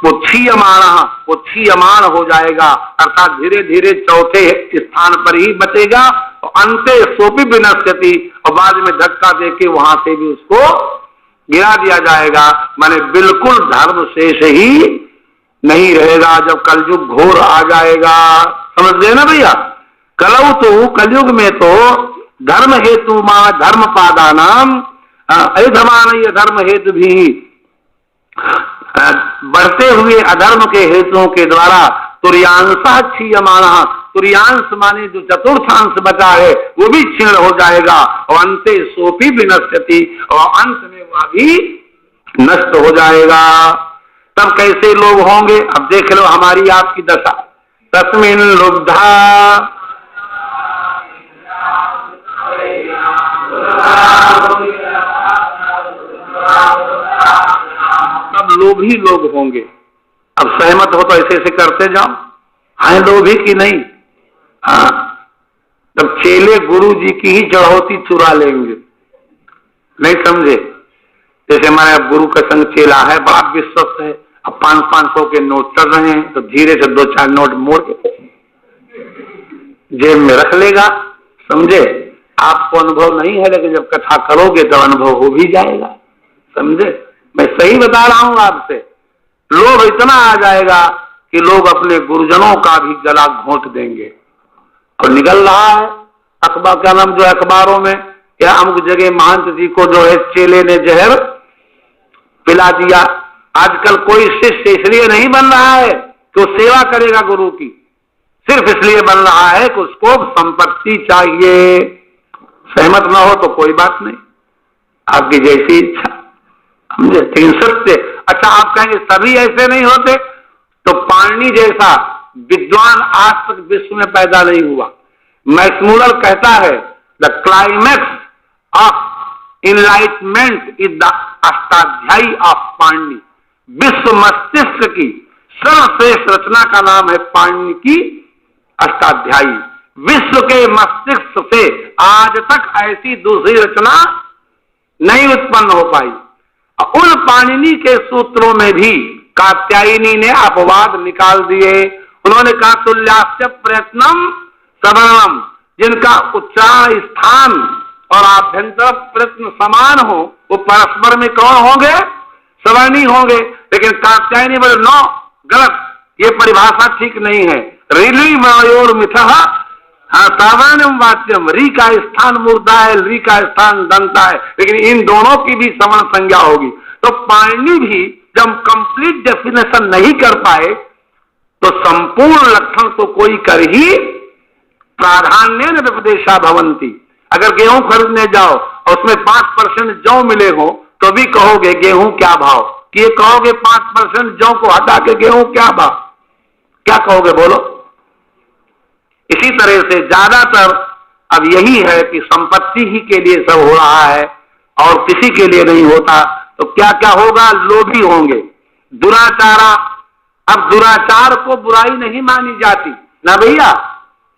वो क्षीयमाण हो जाएगा, अर्थात धीरे धीरे चौथे स्थान पर ही बचेगा और अंते सोपी विनश्यति, और बाद में धक्का देके वहां से भी उसको गिरा दिया जाएगा। माने बिल्कुल धर्म शेष ही नहीं रहेगा जब कलयुग घोर आ जाएगा। समझ गए ना भैया? कलौ तो कलयुग में तो धर्म हेतु मां धर्म पादानाम अधर्मान धर्म हेतु भी, बढ़ते हुए अधर्म के हेतुओं के द्वारा तुर्यांशः क्षीयमाणः, तुर्यांश माने जो चतुर्थांश बचा है वो भी क्षीण हो जाएगा और अंते सोपी विनश्यति, और अंत में वह भी नष्ट हो जाएगा। तब कैसे लोग होंगे? अब देख लो हमारी आपकी दशा। तस्मिन् लुब्धा तब लोभी लोग होंगे। अब सहमत हो तो ऐसे ऐसे करते जाओ। हाँ लोभी की नहीं। हाँ तब चेले गुरु जी की ही चढ़ौती चुरा लेंगे। नहीं समझे? जैसे हमारे अब गुरु का संग चेला है, बड़ा विश्वस्त है, अब 500-500 के नोट चल रहे हैं तो धीरे से 2-4 नोट मोड़ के जेब में रख लेगा। समझे? आपको अनुभव नहीं है, लेकिन जब कथा करोगे तो अनुभव हो भी जाएगा। समझे? मैं सही बता रहा हूं आपसे। लोभ इतना आ जाएगा कि लोग अपने गुरुजनों का भी गला घोंट देंगे। और निकल रहा है अखबार का नाम जो अखबारों में, या अमुक जगह महंत जी को जो है चेले ने जहर पिला दिया। आजकल कोई शिष्य इसलिए नहीं बन रहा है कि वो सेवा करेगा गुरु की, सिर्फ इसलिए बन रहा है कि उसको संपत्ति चाहिए। सहमत ना हो तो कोई बात नहीं, आपकी जैसी इच्छा। समझे? लेकिन सत्य। अच्छा आप कहेंगे सभी ऐसे नहीं होते, तो पाणिनि जैसा विद्वान आज तक विश्व में पैदा नहीं हुआ। मैक्समूलर कहता है the climax of enlightenment is the Ashtadhyayi of Panini. विश्व मस्तिष्क की सर्वश्रेष्ठ रचना का नाम है पाणिनि की अष्टाध्यायी। विश्व के मस्तिष्क से आज तक ऐसी दूसरी रचना नहीं उत्पन्न हो पाई। उन पाणिनि के सूत्रों में भी कात्यायनी ने अपवाद निकाल दिए। उन्होंने कहा तुल्यास्य प्रयत्नम सवर्णम, जिनका उच्चारण स्थान और आभ्यंतर प्रयत्न समान हो वो परस्पर में कौन होंगे? सवर्णी होंगे। लेकिन कात्यायनी बोले नो, गलत, ये परिभाषा ठीक नहीं है। ऋलि मयोर मिथः सावर्णम वाच्यम, री का स्थान मूर्धा है, री का स्थान दंता है, लेकिन इन दोनों की भी सवर्ण संज्ञा होगी। तो पाणिनि भी जब कंप्लीट डेफिनेशन नहीं कर पाए तो संपूर्ण लक्षण तो कोई कर ही प्राधान्य विपदेशा भवंती। अगर गेहूं खरीदने जाओ और उसमें 5% जौ मिले हो तो भी कहोगे गेहूं क्या भाव, कि ये कहोगे 5% जौ को हटा के गेहूं क्या भाव, क्या कहोगे बोलो? इसी तरह से ज्यादातर अब यही है कि संपत्ति ही के लिए सब हो रहा है और किसी के लिए नहीं होता। तो क्या क्या होगा? लोभी होंगे, दुराचारा। अब दुराचार को बुराई नहीं मानी जाती ना भैया,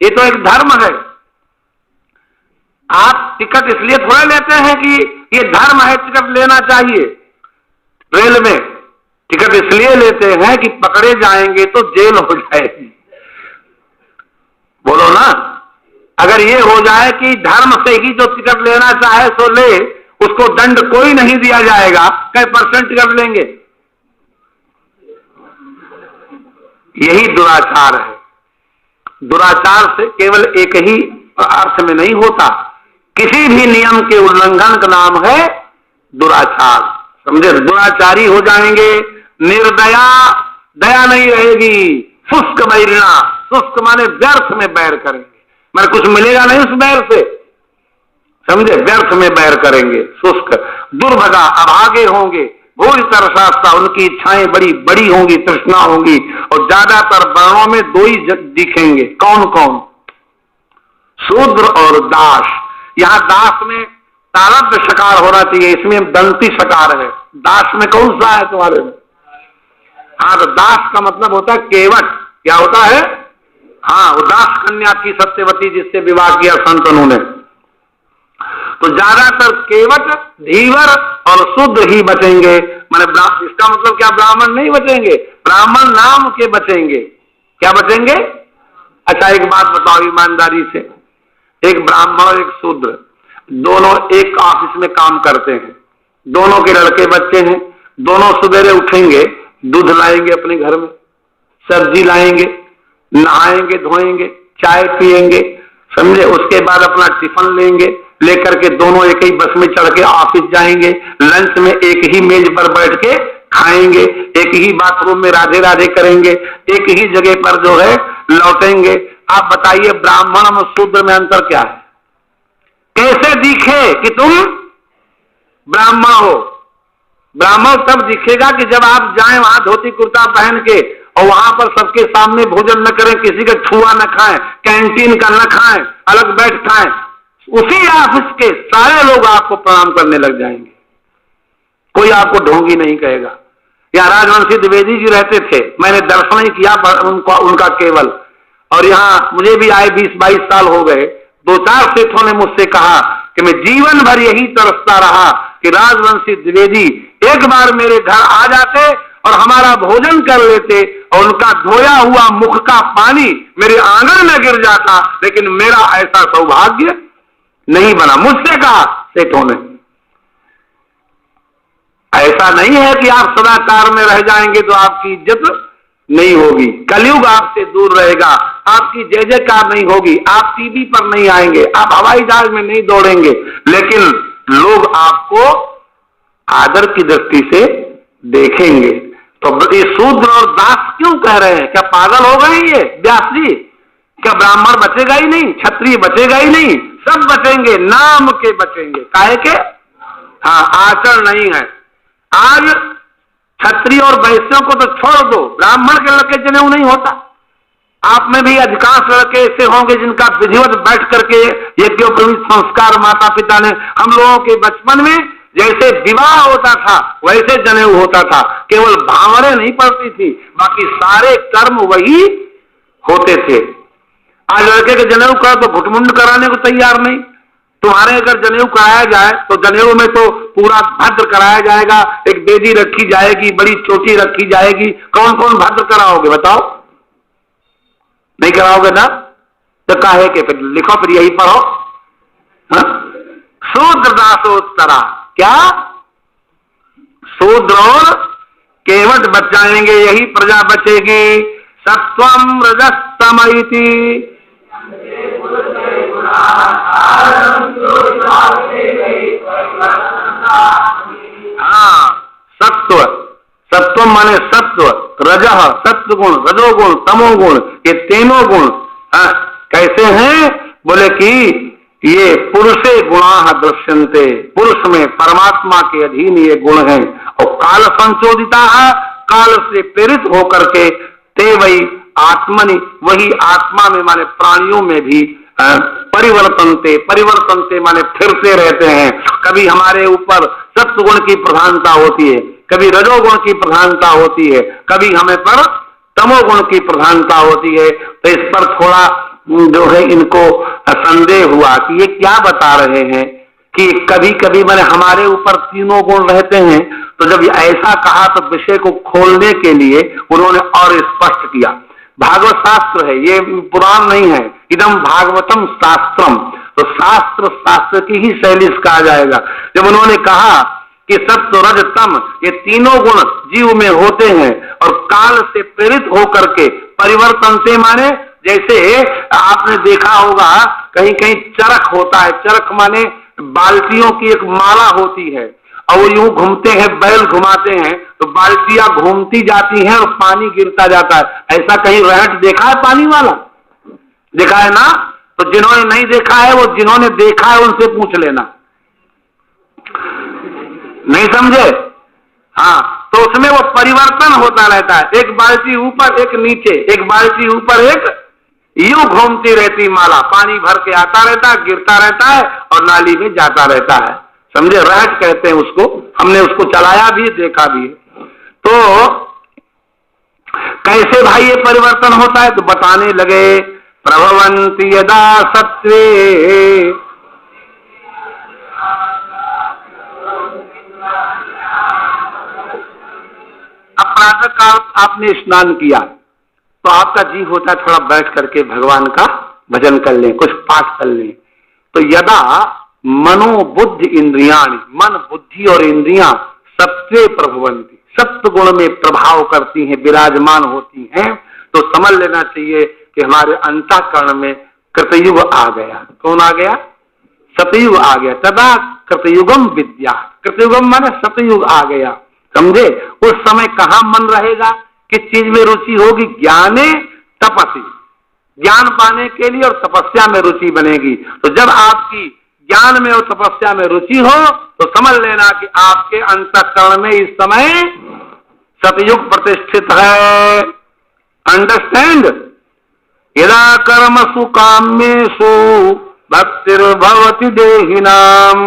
ये तो एक धर्म है। आप टिकट इसलिए थोड़ा लेते हैं कि ये धर्म है टिकट लेना चाहिए। रेल में टिकट इसलिए लेते हैं कि पकड़े जाएंगे तो जेल हो जाएगी। बोलो ना, अगर ये हो जाए कि धर्म से ही जो टिकट लेना चाहे सो ले, उसको दंड कोई नहीं दिया जाएगा, कई परसेंट टिकट लेंगे। यही दुराचार है। दुराचार से केवल एक ही अर्थ में नहीं होता, किसी भी नियम के उल्लंघन का नाम है दुराचार। समझे? दुराचारी हो जाएंगे, निर्दया, दया नहीं रहेगी, शुष्क बैरिणा, शुष्क माने व्यर्थ में बैर करेंगे, माने कुछ मिलेगा नहीं उस बैर से। समझे? व्यर्थ में बैर करेंगे, शुष्क, दुर्भगा, अभागे होंगे, भूल तरसास्ता, उनकी इच्छाएं बड़ी बड़ी होंगी, तृष्णा होंगी, और ज्यादातर वर्णों में दो ही दिखेंगे। कौन कौन? शूद्र और दास। यहां दास में तारब्य सकार होना चाहिए, इसमें दंती सकार है। दास में कौन सा है तुम्हारे में? हाँ, तो दास का मतलब होता है केवट। क्या होता है? हाँ, वो दास कन्या थी सत्यवती जिससे विवाह किया संतनों ने। तो ज्यादातर केवट, धीवर और शुद्ध ही बचेंगे। माने इसका मतलब क्या? ब्राह्मण नहीं बचेंगे, ब्राह्मण नाम के बचेंगे। क्या बचेंगे? अच्छा, एक बात बताओ ईमानदारी से, एक ब्राह्मण और एक शूद्र दोनों एक ऑफिस में काम करते हैं, दोनों के लड़के बच्चे हैं, दोनों सवेरे उठेंगे, दूध लाएंगे अपने घर में, सब्जी लाएंगे, नहाएंगे धोएंगे, चाय पिएंगे, समझे? उसके बाद अपना टिफिन लेंगे, लेकर के दोनों एक ही बस में चढ़ के ऑफिस जाएंगे, लंच में एक ही मेज पर बैठ के खाएंगे, एक ही बाथरूम में राधे राधे करेंगे, एक ही जगह पर जो है लौटेंगे। आप बताइए ब्राह्मण और शूद्र में अंतर क्या है? कैसे दिखे कि तुम ब्राह्मण हो? ब्राह्मण तब दिखेगा कि जब आप जाएं वहां धोती कुर्ता पहन के, और वहां पर सबके सामने भोजन न करें, किसी का छुआ न खाएं, कैंटीन का न खाएं, अलग बैठ खाएं, उसी ऑफिस के सारे लोग आपको प्रणाम करने लग जाएंगे, कोई आपको ढोंगी नहीं कहेगा। यहाँ राजवंशी द्विवेदी जी रहते थे, मैंने दर्शन ही किया उनका केवल, और यहाँ मुझे भी आए 20-22 साल हो गए। 2-4 सेठों ने मुझसे कहा कि मैं जीवन भर यही तरसता रहा कि राजवंशी द्विवेदी एक बार मेरे घर आ जाते और हमारा भोजन कर लेते, और उनका धोया हुआ मुख का पानी मेरे आंगन में गिर जाता, लेकिन मेरा ऐसा सौभाग्य नहीं बना। मुझसे कहा सेठों ने, ऐसा नहीं है कि आप सदाचार में रह जाएंगे तो आपकी इज्जत नहीं होगी, कलयुग आपसे दूर रहेगा, आपकी जय जयकार नहीं होगी, आप टीवी पर नहीं आएंगे, आप हवाई जहाज में नहीं दौड़ेंगे, लेकिन लोग आपको आदर की दृष्टि से देखेंगे। तो ये शूद्र और दास क्यों कह रहे हैं? क्या पागल हो गए ये व्यास जी? क्या ब्राह्मण बचेगा ही नहीं, क्षत्रिय बचेगा ही नहीं? सब बचेंगे, नाम के बचेंगे, काहे के? हाँ, आचरण नहीं है। आज क्षत्रिय और वैश्यों को तो छोड़ दो, ब्राह्मण के लड़के जनेऊ नहीं होता। आप में भी अधिकांश लड़के ऐसे होंगे जिनका विधिवत बैठ करके यज्ञोपवीत संस्कार माता पिता ने, हम लोगों के बचपन में जैसे विवाह होता था वैसे जनेऊ होता था, केवल भावरें नहीं पड़ती थी, बाकी सारे कर्म वही होते थे। आज लड़के के जनेऊ का तो घुटमुंड कराने को तैयार नहीं। तुम्हारे अगर जनेऊ कराया जाए तो जनेऊ में तो पूरा भद्र कराया जाएगा, एक बेदी रखी जाएगी, बड़ी चोटी रखी जाएगी। कौन कौन भद्र कराओगे बताओ? नहीं कराओगे ना? तो काहे के? फिर लिखो, फिर यही पढ़ो। शूद्र दासोत्तरा, क्या? शूद्र और केवट बच जाएंगे, यही प्रजा बचेगी। सत्वम रजस्तमइति, हाँ, सत्व, सत्व माने सत्व, रजह सत्व गुण, रजोगुण, तमोगुण, ये तीनों गुण कैसे हैं? बोले कि ये पुरुषे गुणाः दृश्यन्ते, पुरुष में परमात्मा के अधीन ये गुण हैं, और काल संचोदिता, काल से प्रेरित होकर के ते वही आत्मनि, वही आत्मा में माने प्राणियों में भी परिवर्तनते, परिवर्तनते माने फिरते रहते हैं। कभी हमारे ऊपर सत्वगुण की प्रधानता होती है, कभी रजोगुण की प्रधानता होती है, कभी हमें पर तमोगुण की प्रधानता होती है। तो इस पर थोड़ा जो है इनको संदेह हुआ कि ये क्या बता रहे हैं कि कभी कभी मैंने हमारे ऊपर तीनों गुण रहते हैं। तो जब ऐसा कहा तो विषय को खोलने के लिए उन्होंने और स्पष्ट किया। भागवत शास्त्र है, ये पुराण नहीं है। इदम भागवतम शास्त्रम, तो शास्त्र शास्त्र की ही शैली से कहा जाएगा। जब उन्होंने कहा कि सत्व रज तम ये तीनों गुण जीव में होते हैं और काल से प्रेरित होकर के परिवर्तन से, माने जैसे आपने देखा होगा कहीं कहीं चरख होता है, चरख माने बाल्टियों की एक माला होती है और वो यूं घूमते हैं, बैल घुमाते हैं तो बाल्टियां घूमती जाती हैं और पानी गिरता जाता है। ऐसा कहीं रहट देखा है पानी वाला? देखा है ना? तो जिन्होंने नहीं देखा है वो जिन्होंने देखा है उनसे पूछ लेना। नहीं समझे? हाँ, तो उसमें वो परिवर्तन होता रहता है, एक बाल्टी ऊपर एक नीचे, एक बाल्टी ऊपर एक, यूं घूमती रहती माला, पानी भर के आता रहता है, गिरता रहता है और नाली में जाता रहता है। समझे? रहट कहते हैं उसको। हमने उसको चलाया भी, देखा भी। तो कैसे भाई ये परिवर्तन होता है? तो बताने लगे, प्रभवन्ति यदा सत्वे, अब प्रातः काल आपने स्नान किया तो आपका जी होता है थोड़ा बैठ करके भगवान का भजन कर लें, कुछ पाठ कर लें। तो यदा मनोबुद्धि इंद्रियाणि, मन बुद्धि और इंद्रियां सत्वे प्रभवन्ति, सत्व गुण में प्रभाव करती हैं, विराजमान होती हैं, तो समझ लेना चाहिए कि हमारे अंतःकरण में कृतयुग आ गया। कौन आ गया? सतयुग आ गया। तदा कृतयुगम विद्या, कृतयुगम माने सतयुग आ गया। समझे? उस समय कहां मन रहेगा, किस चीज में रुचि होगी? ज्ञाने तपसी, ज्ञान पाने के लिए और तपस्या में रुचि बनेगी। तो जब आपकी ज्ञान में और तपस्या में रुचि हो तो समझ लेना कि आपके अंतःकरण में इस समय सतयुग प्रतिष्ठित है। अंडरस्टैंड? यदा कर्मसु काम्येषु भक्तिर्भवति देहिनाम।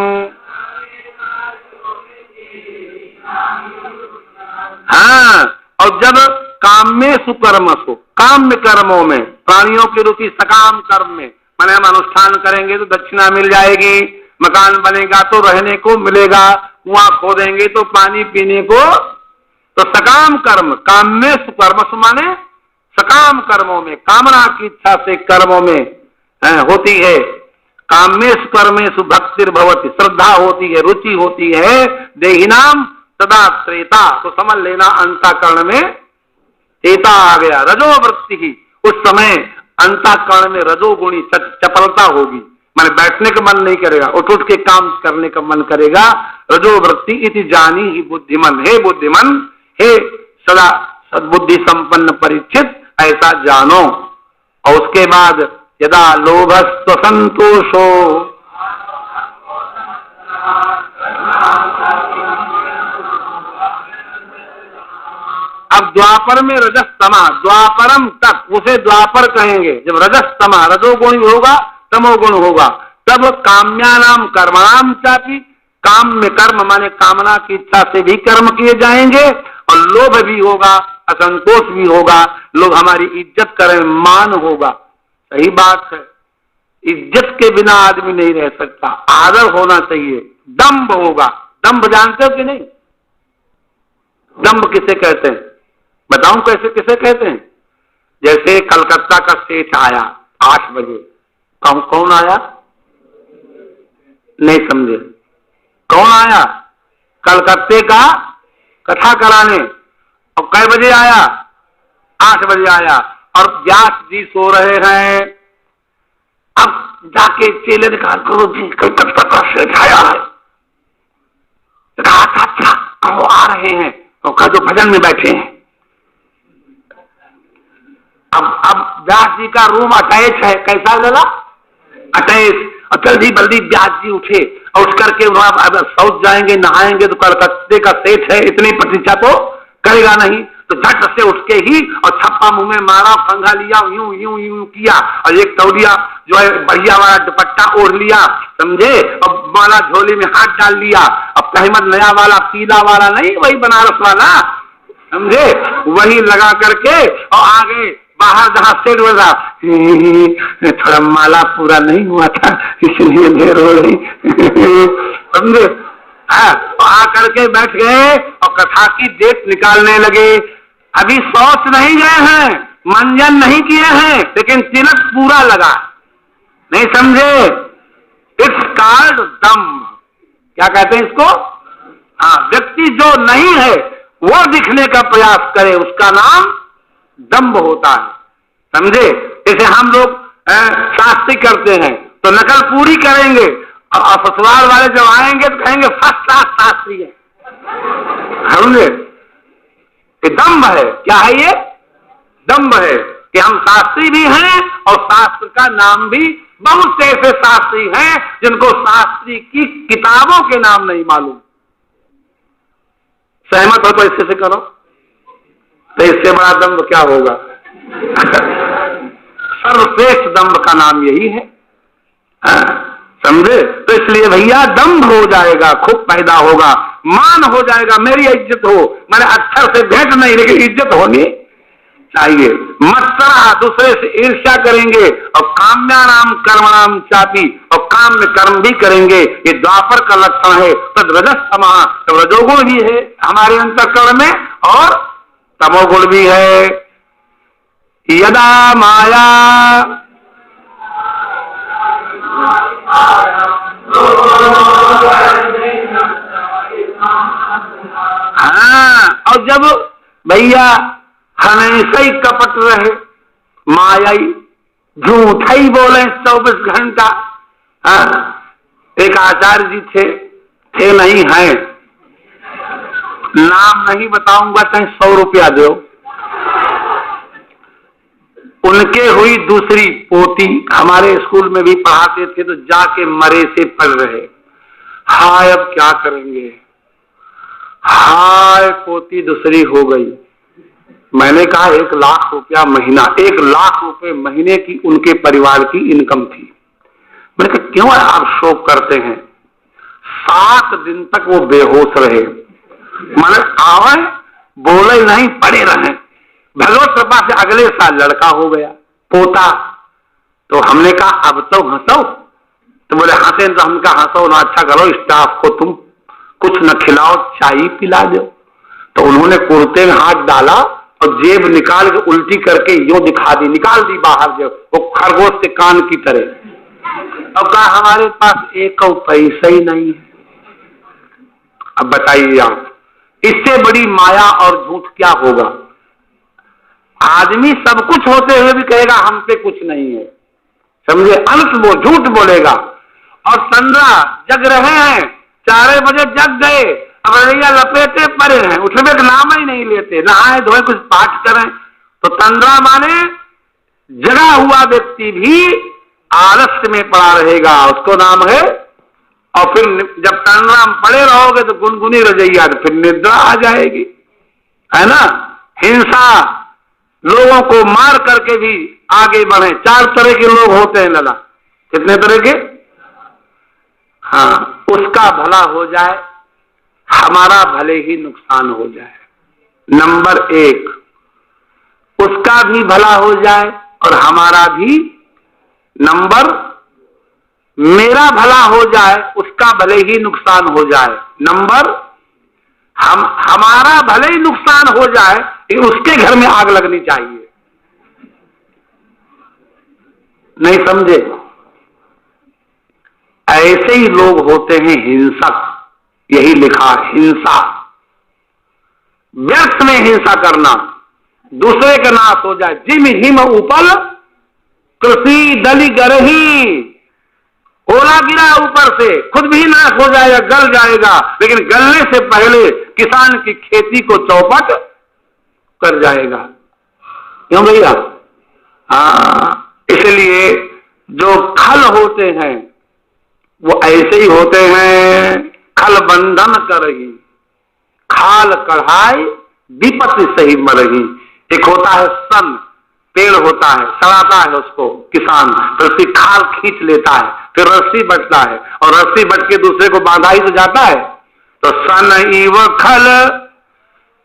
हाँ, और जब काम्येषु कर्मसु, काम्य कर्मों में, प्राणियों की रुचि सकाम कर्म में, माने हम अनुष्ठान करेंगे तो दक्षिणा मिल जाएगी, मकान बनेगा तो रहने को मिलेगा, कुआं खोदेंगे तो पानी पीने को, तो सकाम कर्म, काम्येषु कर्मसु माने सकाम कर्मों में, कामना की इच्छा से कर्मों में होती है। काम्येषु कर्मेषु भक्तिर्भवति, श्रद्धा होती है, रुचि होती है। देहिनाम सदा त्रेता, तो समझ लेना अंतःकरण में त्रेता आ गया। रजोवृत्ति ही, उस समय अंतःकरण में रजोगुणी चपलता होगी, माने बैठने का मन नहीं करेगा, उठ उठ के काम करने का मन करेगा। रजोवृत्ति इति जानी ही बुद्धिमन, हे बुद्धिमन, हे सदा सद्बुद्धि संपन्न परीक्षित, ऐसा जानो। और उसके बाद यदा लोभस्व संतोषो, अब द्वापर में रजस्तमा, द्वापरम तक, उसे द्वापर कहेंगे। जब रजस्तमा, रजोगुण होगा, तमोगुण होगा, तब काम्यानाम कर्मणाम चापि, काम में कर्म माने कामना की इच्छा से भी कर्म किए जाएंगे और लोभ भी होगा, असंतोष भी होगा, लोग हमारी इज्जत करें, मान होगा। सही बात है, इज्जत के बिना आदमी नहीं रह सकता, आदर होना चाहिए। दंभ होगा, दंभ जानते हो कि नहीं? दंभ किसे कहते हैं बताऊं? कैसे किसे कहते हैं? जैसे कलकत्ता का सेठ आया 8 बजे, कौन आया? नहीं समझे? कौन आया? कलकत्ते का कथा कराने। और कै बजे आया? 8 बजे आया। और व्यास जी सो रहे हैं। अब जाके चेले ने कहा, करो जी कलकत्ता का सेठ आया है। कहा अच्छा, वो आ रहे हैं, तो कहा जो भजन में बैठे हैं। अब व्यास जी का रूम अटैच है, कैसा लगा? अटैच। और जल्दी बल्दी व्यास जी उठे और उठ करके वहां साउथ जाएंगे, नहाएंगे, तो कलकत्ते का सेठ है, इतनी प्रतीक्षा तो करेगा नहीं। तो झट से उठ के ही और छप्पा मुंह में मारा, पंखा लिया, यूं यूं यूं किया और एक तौलिया जो है बढ़िया वाला दुपट्टा ओढ़ लिया, समझे, और माला झोली में हाथ डाल लिया। अब कहमत नया वाला पीला वाला नहीं, वही बनारस वाला, समझे, वही लगा करके और आ गए बाहर जहां सेठ बोल रहा थोड़ा माला पूरा नहीं हुआ था इसलिए देर हो रही, समझे? तो आकर के बैठ गए और कथा की डेट निकालने लगे। अभी शौच नहीं गए हैं, मंजन नहीं किए हैं, लेकिन तिलक पूरा लगा। नहीं समझे? इट्स कॉल्ड दम्भ। क्या कहते हैं इसको? हाँ, व्यक्ति जो नहीं है वो दिखने का प्रयास करे, उसका नाम दम्भ होता है। समझे? जैसे हम लोग शास्त्री करते हैं तो नकल पूरी करेंगे और ससुराल वाले जब आएंगे तो कहेंगे फर्स्ट क्लास शास्त्री है। समझे? ये दम्भ है। क्या है ये? दम्भ है कि हम शास्त्री भी हैं और शास्त्र का नाम भी, बहुत से ऐसे शास्त्री हैं जिनको शास्त्री की किताबों के नाम नहीं मालूम। सहमत हो तो इससे से करो, तो इससे बड़ा दम्भ क्या होगा? सर्वश्रेष्ठ दम्भ का नाम यही है। समझे? तो इसलिए भैया दम्भ हो जाएगा, खूब पैदा होगा, मान हो जाएगा, मेरी इज्जत हो, मैंने अक्षर से भेंट नहीं लेकिन इज्जत होनी चाहिए। मत्सरा, दूसरे से ईर्ष्या करेंगे और काम्यानाम कर्मणाम चापी, और काम में कर्म भी करेंगे। ये द्वापर का लक्षण है। तद रजस्तमः, तो रजोगुण भी है हमारे अंतःकरण में और तमोगुण भी है। यदा माया हाँ, और जब भैया हमेशा ही कपट रहे, माया ही, झूठा ही बोले 24 घंटा। एक आचार्य जी थे नहीं है, नाम नहीं बताऊंगा, चाहे 100 रुपया दो। उनके हुई दूसरी पोती, हमारे स्कूल में भी पढ़ाते थे, तो जाके मरे से पढ़ रहे। हाय अब क्या करेंगे, हाय पोती दूसरी हो गई। मैंने कहा 1 लाख रुपया महीना, 1 लाख रुपए महीने की उनके परिवार की इनकम थी। मैंने कहा क्यों आप शोक करते हैं? 7 दिन तक वो बेहोश रहे, मैंने आवे बोले नहीं, पड़े रहे। भगवत कृपा से अगले साल लड़का हो गया, पोता। तो हमने कहा अब तो हंसो, तो बोले हंसे, तो हम कहा हंसो ना, अच्छा करो स्टाफ को तुम कुछ न खिलाओ, चाय पिला दो। तो उन्होंने कुर्ते में हाथ डाला और जेब निकाल के उल्टी करके यूं दिखा दी, निकाल दी बाहर, जो वो खरगोश के कान की तरह। अब कहा हमारे पास 1 पैसा ही नहीं है। अब बताइए आप, इससे बड़ी माया और झूठ क्या होगा? आदमी सब कुछ होते हुए भी कहेगा हम पे कुछ नहीं है। समझे? अंत वो झूठ बोलेगा। और चंद्रा जग रहे हैं, 4 बजे जग गए, अब भैया लपेटे पड़े हैं, उठने का नाम ही नहीं लेते, नहाए धोए कुछ पाठ करें। तो तंद्रा माने जगा हुआ व्यक्ति भी आलस्य में पड़ा रहेगा, उसको नाम है। और फिर जब तंद्रा में पड़े रहोगे तो गुनगुनी रजैया, तो फिर निद्रा आ जाएगी, है ना? हिंसा, लोगों को मार करके भी आगे बढ़े। 4 तरह के लोग होते हैं लला। कितने तरह के? हाँ, उसका भला हो जाए, हमारा भले ही नुकसान हो जाए। नंबर 1, उसका भी भला हो जाए और हमारा भी। नंबर, मेरा भला हो जाए, उसका भले ही नुकसान हो जाए। नंबर, हमारा भले ही नुकसान हो जाए लेकिन उसके घर में आग लगनी चाहिए। नहीं समझे? ऐसे ही लोग होते हैं हिंसक। यही लिखा, हिंसा, व्यर्थ में हिंसा करना, दूसरे का नाश हो जाए। जिम हिम उपल कृषि दली गरही, ओला गिरा ऊपर से, खुद भी नाश हो जाएगा, गल जाएगा, लेकिन गलने से पहले किसान की खेती को चौपट कर जाएगा। क्यों भैया? हाँ, इसलिए जो खल होते हैं वो ऐसे ही होते हैं। खल बंधन करही, खाल कढ़ाई विपत्ति सही मरही। एक होता है सन, पेड़ होता है, सड़ाता है उसको किसान, फिर उसकी खाल खींच लेता है, फिर रस्सी बचता है, और रस्सी बच के दूसरे को बांधा ही तो जाता है। तो सन इव खल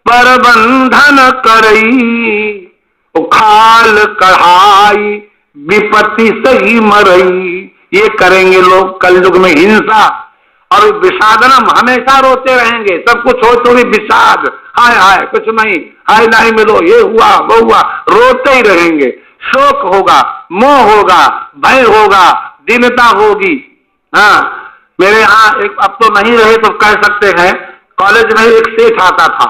पर बंधन करई, उखाल कढ़ाई विपत्ति सही मरई। ये करेंगे लोग कलयुग में हिंसा और विषादनम, हमेशा रोते रहेंगे। सब कुछ हो तो भी विषाद, हाय हाय कुछ नहीं, हाय नहीं मिलो, ये हुआ वो हुआ, रोते ही रहेंगे। शोक होगा, मोह होगा, भय होगा, दीनता होगी। हाँ, मेरे यहाँ एक, अब तो नहीं रहे तो कह सकते हैं, कॉलेज में एक सेठ आता था,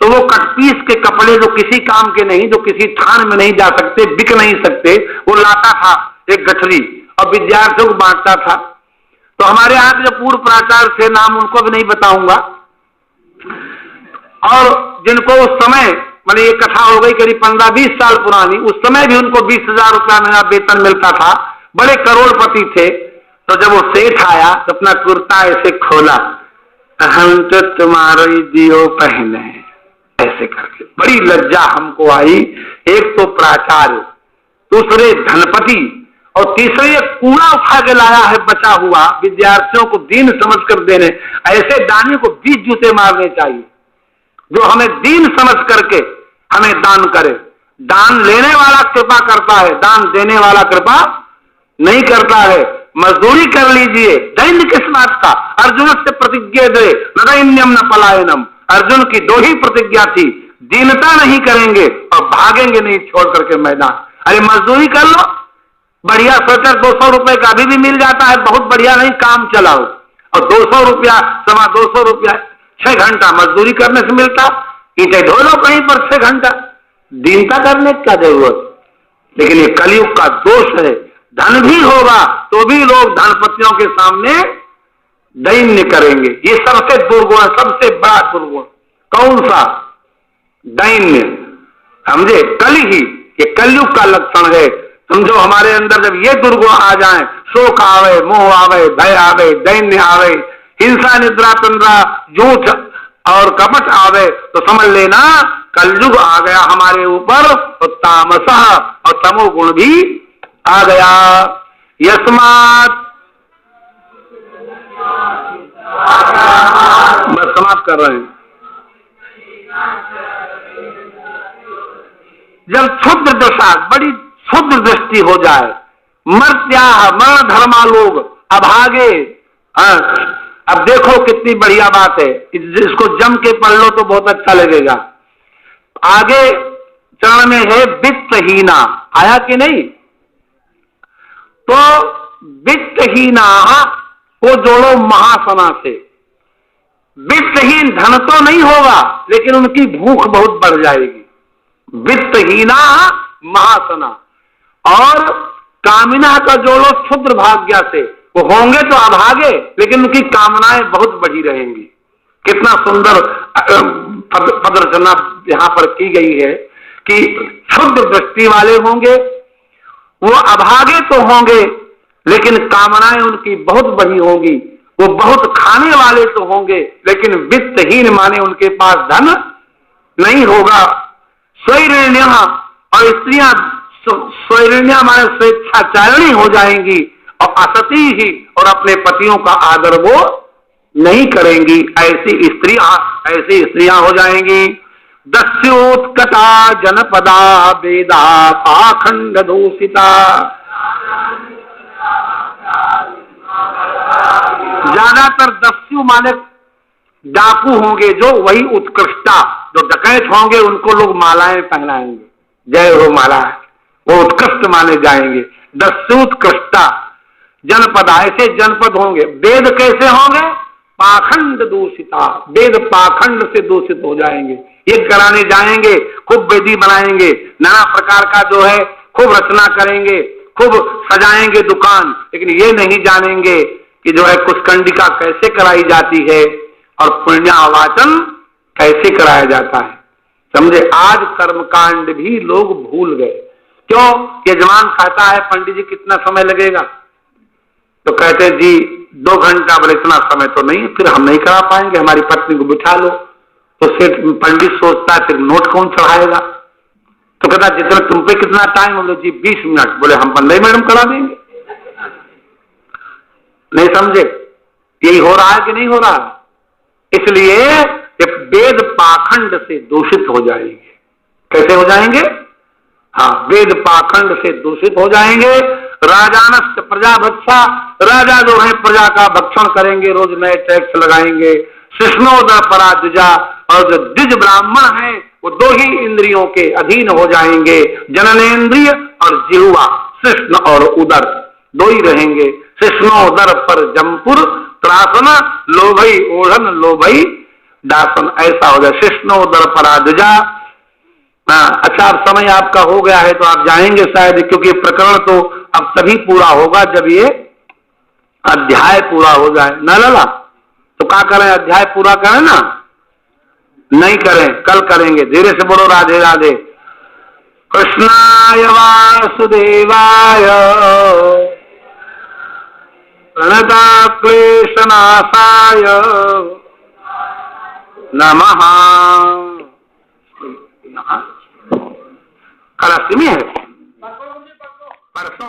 तो वो कटपीस के कपड़े जो किसी काम के नहीं, जो किसी थान में नहीं जा सकते, बिक नहीं सकते, वो लाता था एक गठरी और विद्यार्थियों को बांटता था। तो हमारे यहाँ के जो पूर्व प्राचार्य थे, नाम उनको भी नहीं बताऊंगा, और जिनको उस समय, मैंने ये कथा हो गई करीब 15-20 साल पुरानी, उस समय भी उनको 20,000 रुपया महीना वेतन मिलता था, बड़े करोड़पति थे। तो जब वो सेठ आया तो अपना कुर्ता ऐसे खोला, हम तो तुम्हारा ही दियो पहने, ऐसे करके बड़ी लज्जा हमको आई। एक तो प्राचार्य, दूसरे धनपति, और तीसरे ये कूड़ा उठा के लाया है बचा हुआ, विद्यार्थियों को दीन समझकर देने। ऐसे दानी को 20 जूते मारने चाहिए, जो हमें दीन समझ करके हमें दान करे। दान लेने वाला कृपा करता है, दान देने वाला कृपा नहीं करता है। मजदूरी कर लीजिए, दैन्य किस बात का? अर्जुन से प्रतिज्ञा दे, न दैन्यम न पलायनम। अर्जुन की 2 ही प्रतिज्ञा थी, दीनता नहीं करेंगे और भागेंगे नहीं छोड़ करके मैदान। अरे मजदूरी कर लो, बढ़िया स्वेटर 200 रुपए का अभी भी मिल जाता है, बहुत बढ़िया, नहीं काम चलाओ, और 200 रुपया, 225 रुपया 6 घंटा मजदूरी करने से मिलता। ईंटें धो लो कहीं पर 6 घंटा, दीनता करने की क्या जरूरत? लेकिन ये कलयुग का दोष है, धन भी होगा तो भी लोग धनपतियों के सामने दैन्य करेंगे। ये सबसे दुर्गुण, सबसे बड़ा दुर्गुण कौन सा? दैन्य। समझे? कल ही ये कलयुग का लक्षण है। समझो हमारे अंदर जब ये दुर्गुण आ जाए, शोक आवे, मोह आवे, भय आवे, दैन्य आवे, हिंसा, निद्रा, तंद्रा, झूठ और कपट आवे, तो समझ लेना कलयुग आ गया हमारे ऊपर, तो तामसः और तमोगुण भी आ गया। यस्मात्, बस समाप्त कर रहे हैं। जब क्षुद्र दशा, बड़ी क्षुद्र दृष्टि हो जाए, मर्त्या मर धर्मा लोग अभागे। अब देखो कितनी बढ़िया बात है, इसको जम के पढ़ लो तो बहुत अच्छा लगेगा। आगे चरण में है वित्तहीना, आया कि नहीं? तो वित्तहीना को जोड़ो महासना से। वित्तहीन धन तो नहीं होगा, लेकिन उनकी भूख बहुत बढ़ जाएगी। वित्तहीना महासना, और कामिना का जोड़ो क्षुद्र भाग्य से। वो होंगे तो अभागे, लेकिन उनकी कामनाएं बहुत बढ़ी रहेंगी। कितना सुंदर पद रचना यहां पर की गई है कि क्षुद्र दृष्टि वाले होंगे, वो अभागे तो होंगे, लेकिन कामनाएं उनकी बहुत बढ़ी होंगी। वो बहुत खाने वाले तो होंगे, लेकिन वित्तहीन माने उनके पास धन नहीं होगा। स्वैरिण्य, और स्त्रियां स्वैरिण्य माने स्वेच्छाचारिणी हो जाएंगी, और असती ही, और अपने पतियों का आदर वो नहीं करेंगी। ऐसी स्त्रियां हो जाएंगी। दस्योत्कटा जनपदा वेदा पाखंड दूषिता। ज्यादातर दस्यु माने डाकू होंगे, जो वही उत्कृष्टा, जो डकैत होंगे उनको लोग मालाएं पहनाएंगे, जय हो माला, वो उत्कृष्ट माने जाएंगे। दस्युत्कृष्टा जनपदा, ऐसे जनपद होंगे। वेद कैसे होंगे? पाखंड दूषिता, वेद पाखंड से दूषित हो जाएंगे। ये कराने जाएंगे, खूब वेदी बनाएंगे, नाना प्रकार का जो है खूब रचना करेंगे, खूब सजाएंगे दुकान, लेकिन ये नहीं जानेंगे कि जो है कुशकंडिका कैसे कराई जाती है और पुण्यावाचन कैसे कराया जाता है। समझे? आज कर्मकांड भी लोग भूल गए। क्यों? यजमान कहता है पंडित जी कितना समय लगेगा, तो कहते जी 2 घंटा, बोले इतना समय तो नहीं, फिर हम नहीं करा पाएंगे, हमारी पत्नी को बिठा लो। तो सेठ पंडित सोचता है फिर नोट कौन चढ़ाएगा, तो कहता जितना तुम पे कितना टाइम, बोले जी 20 मिनट, बोले हम 15 मिनट करा देंगे। नहीं समझे? यही हो रहा है कि नहीं हो रहा? इसलिए वेद पाखंड से दूषित हो जाएंगे। कैसे हो जाएंगे? हाँ, वेद पाखंड से दूषित हो जाएंगे। राजानस्य प्रजा भक्षा, राजा जो है प्रजा का भक्षण करेंगे, रोज नए टैक्स लगाएंगे। शिष्णोदर पराद्विजा, और जो द्विज ब्राह्मण है वो दो ही इंद्रियों के अधीन हो जाएंगे, जननेन्द्रिय और जिह्वा, शिष्ण और उदर दो ही रहेंगे। शिष्णोदर पर जमपुर त्रासन, लोभई ओढ़न लोभई दासन, ऐसा हो जाए। शिष्णोदर पराद्विजा। अच्छा, अब समय आपका हो गया है तो आप जाएंगे शायद, क्योंकि प्रकरण तो अब तभी पूरा होगा जब ये अध्याय पूरा हो जाए ना लाला। तो क्या करें, अध्याय पूरा करें ना? नहीं करें, कल करेंगे। धीरे से बोलो राधे राधे। कृष्णाय वासुदेवाय प्रणताक्लेशनाशाय नमः। कल अष्टमी है, परसों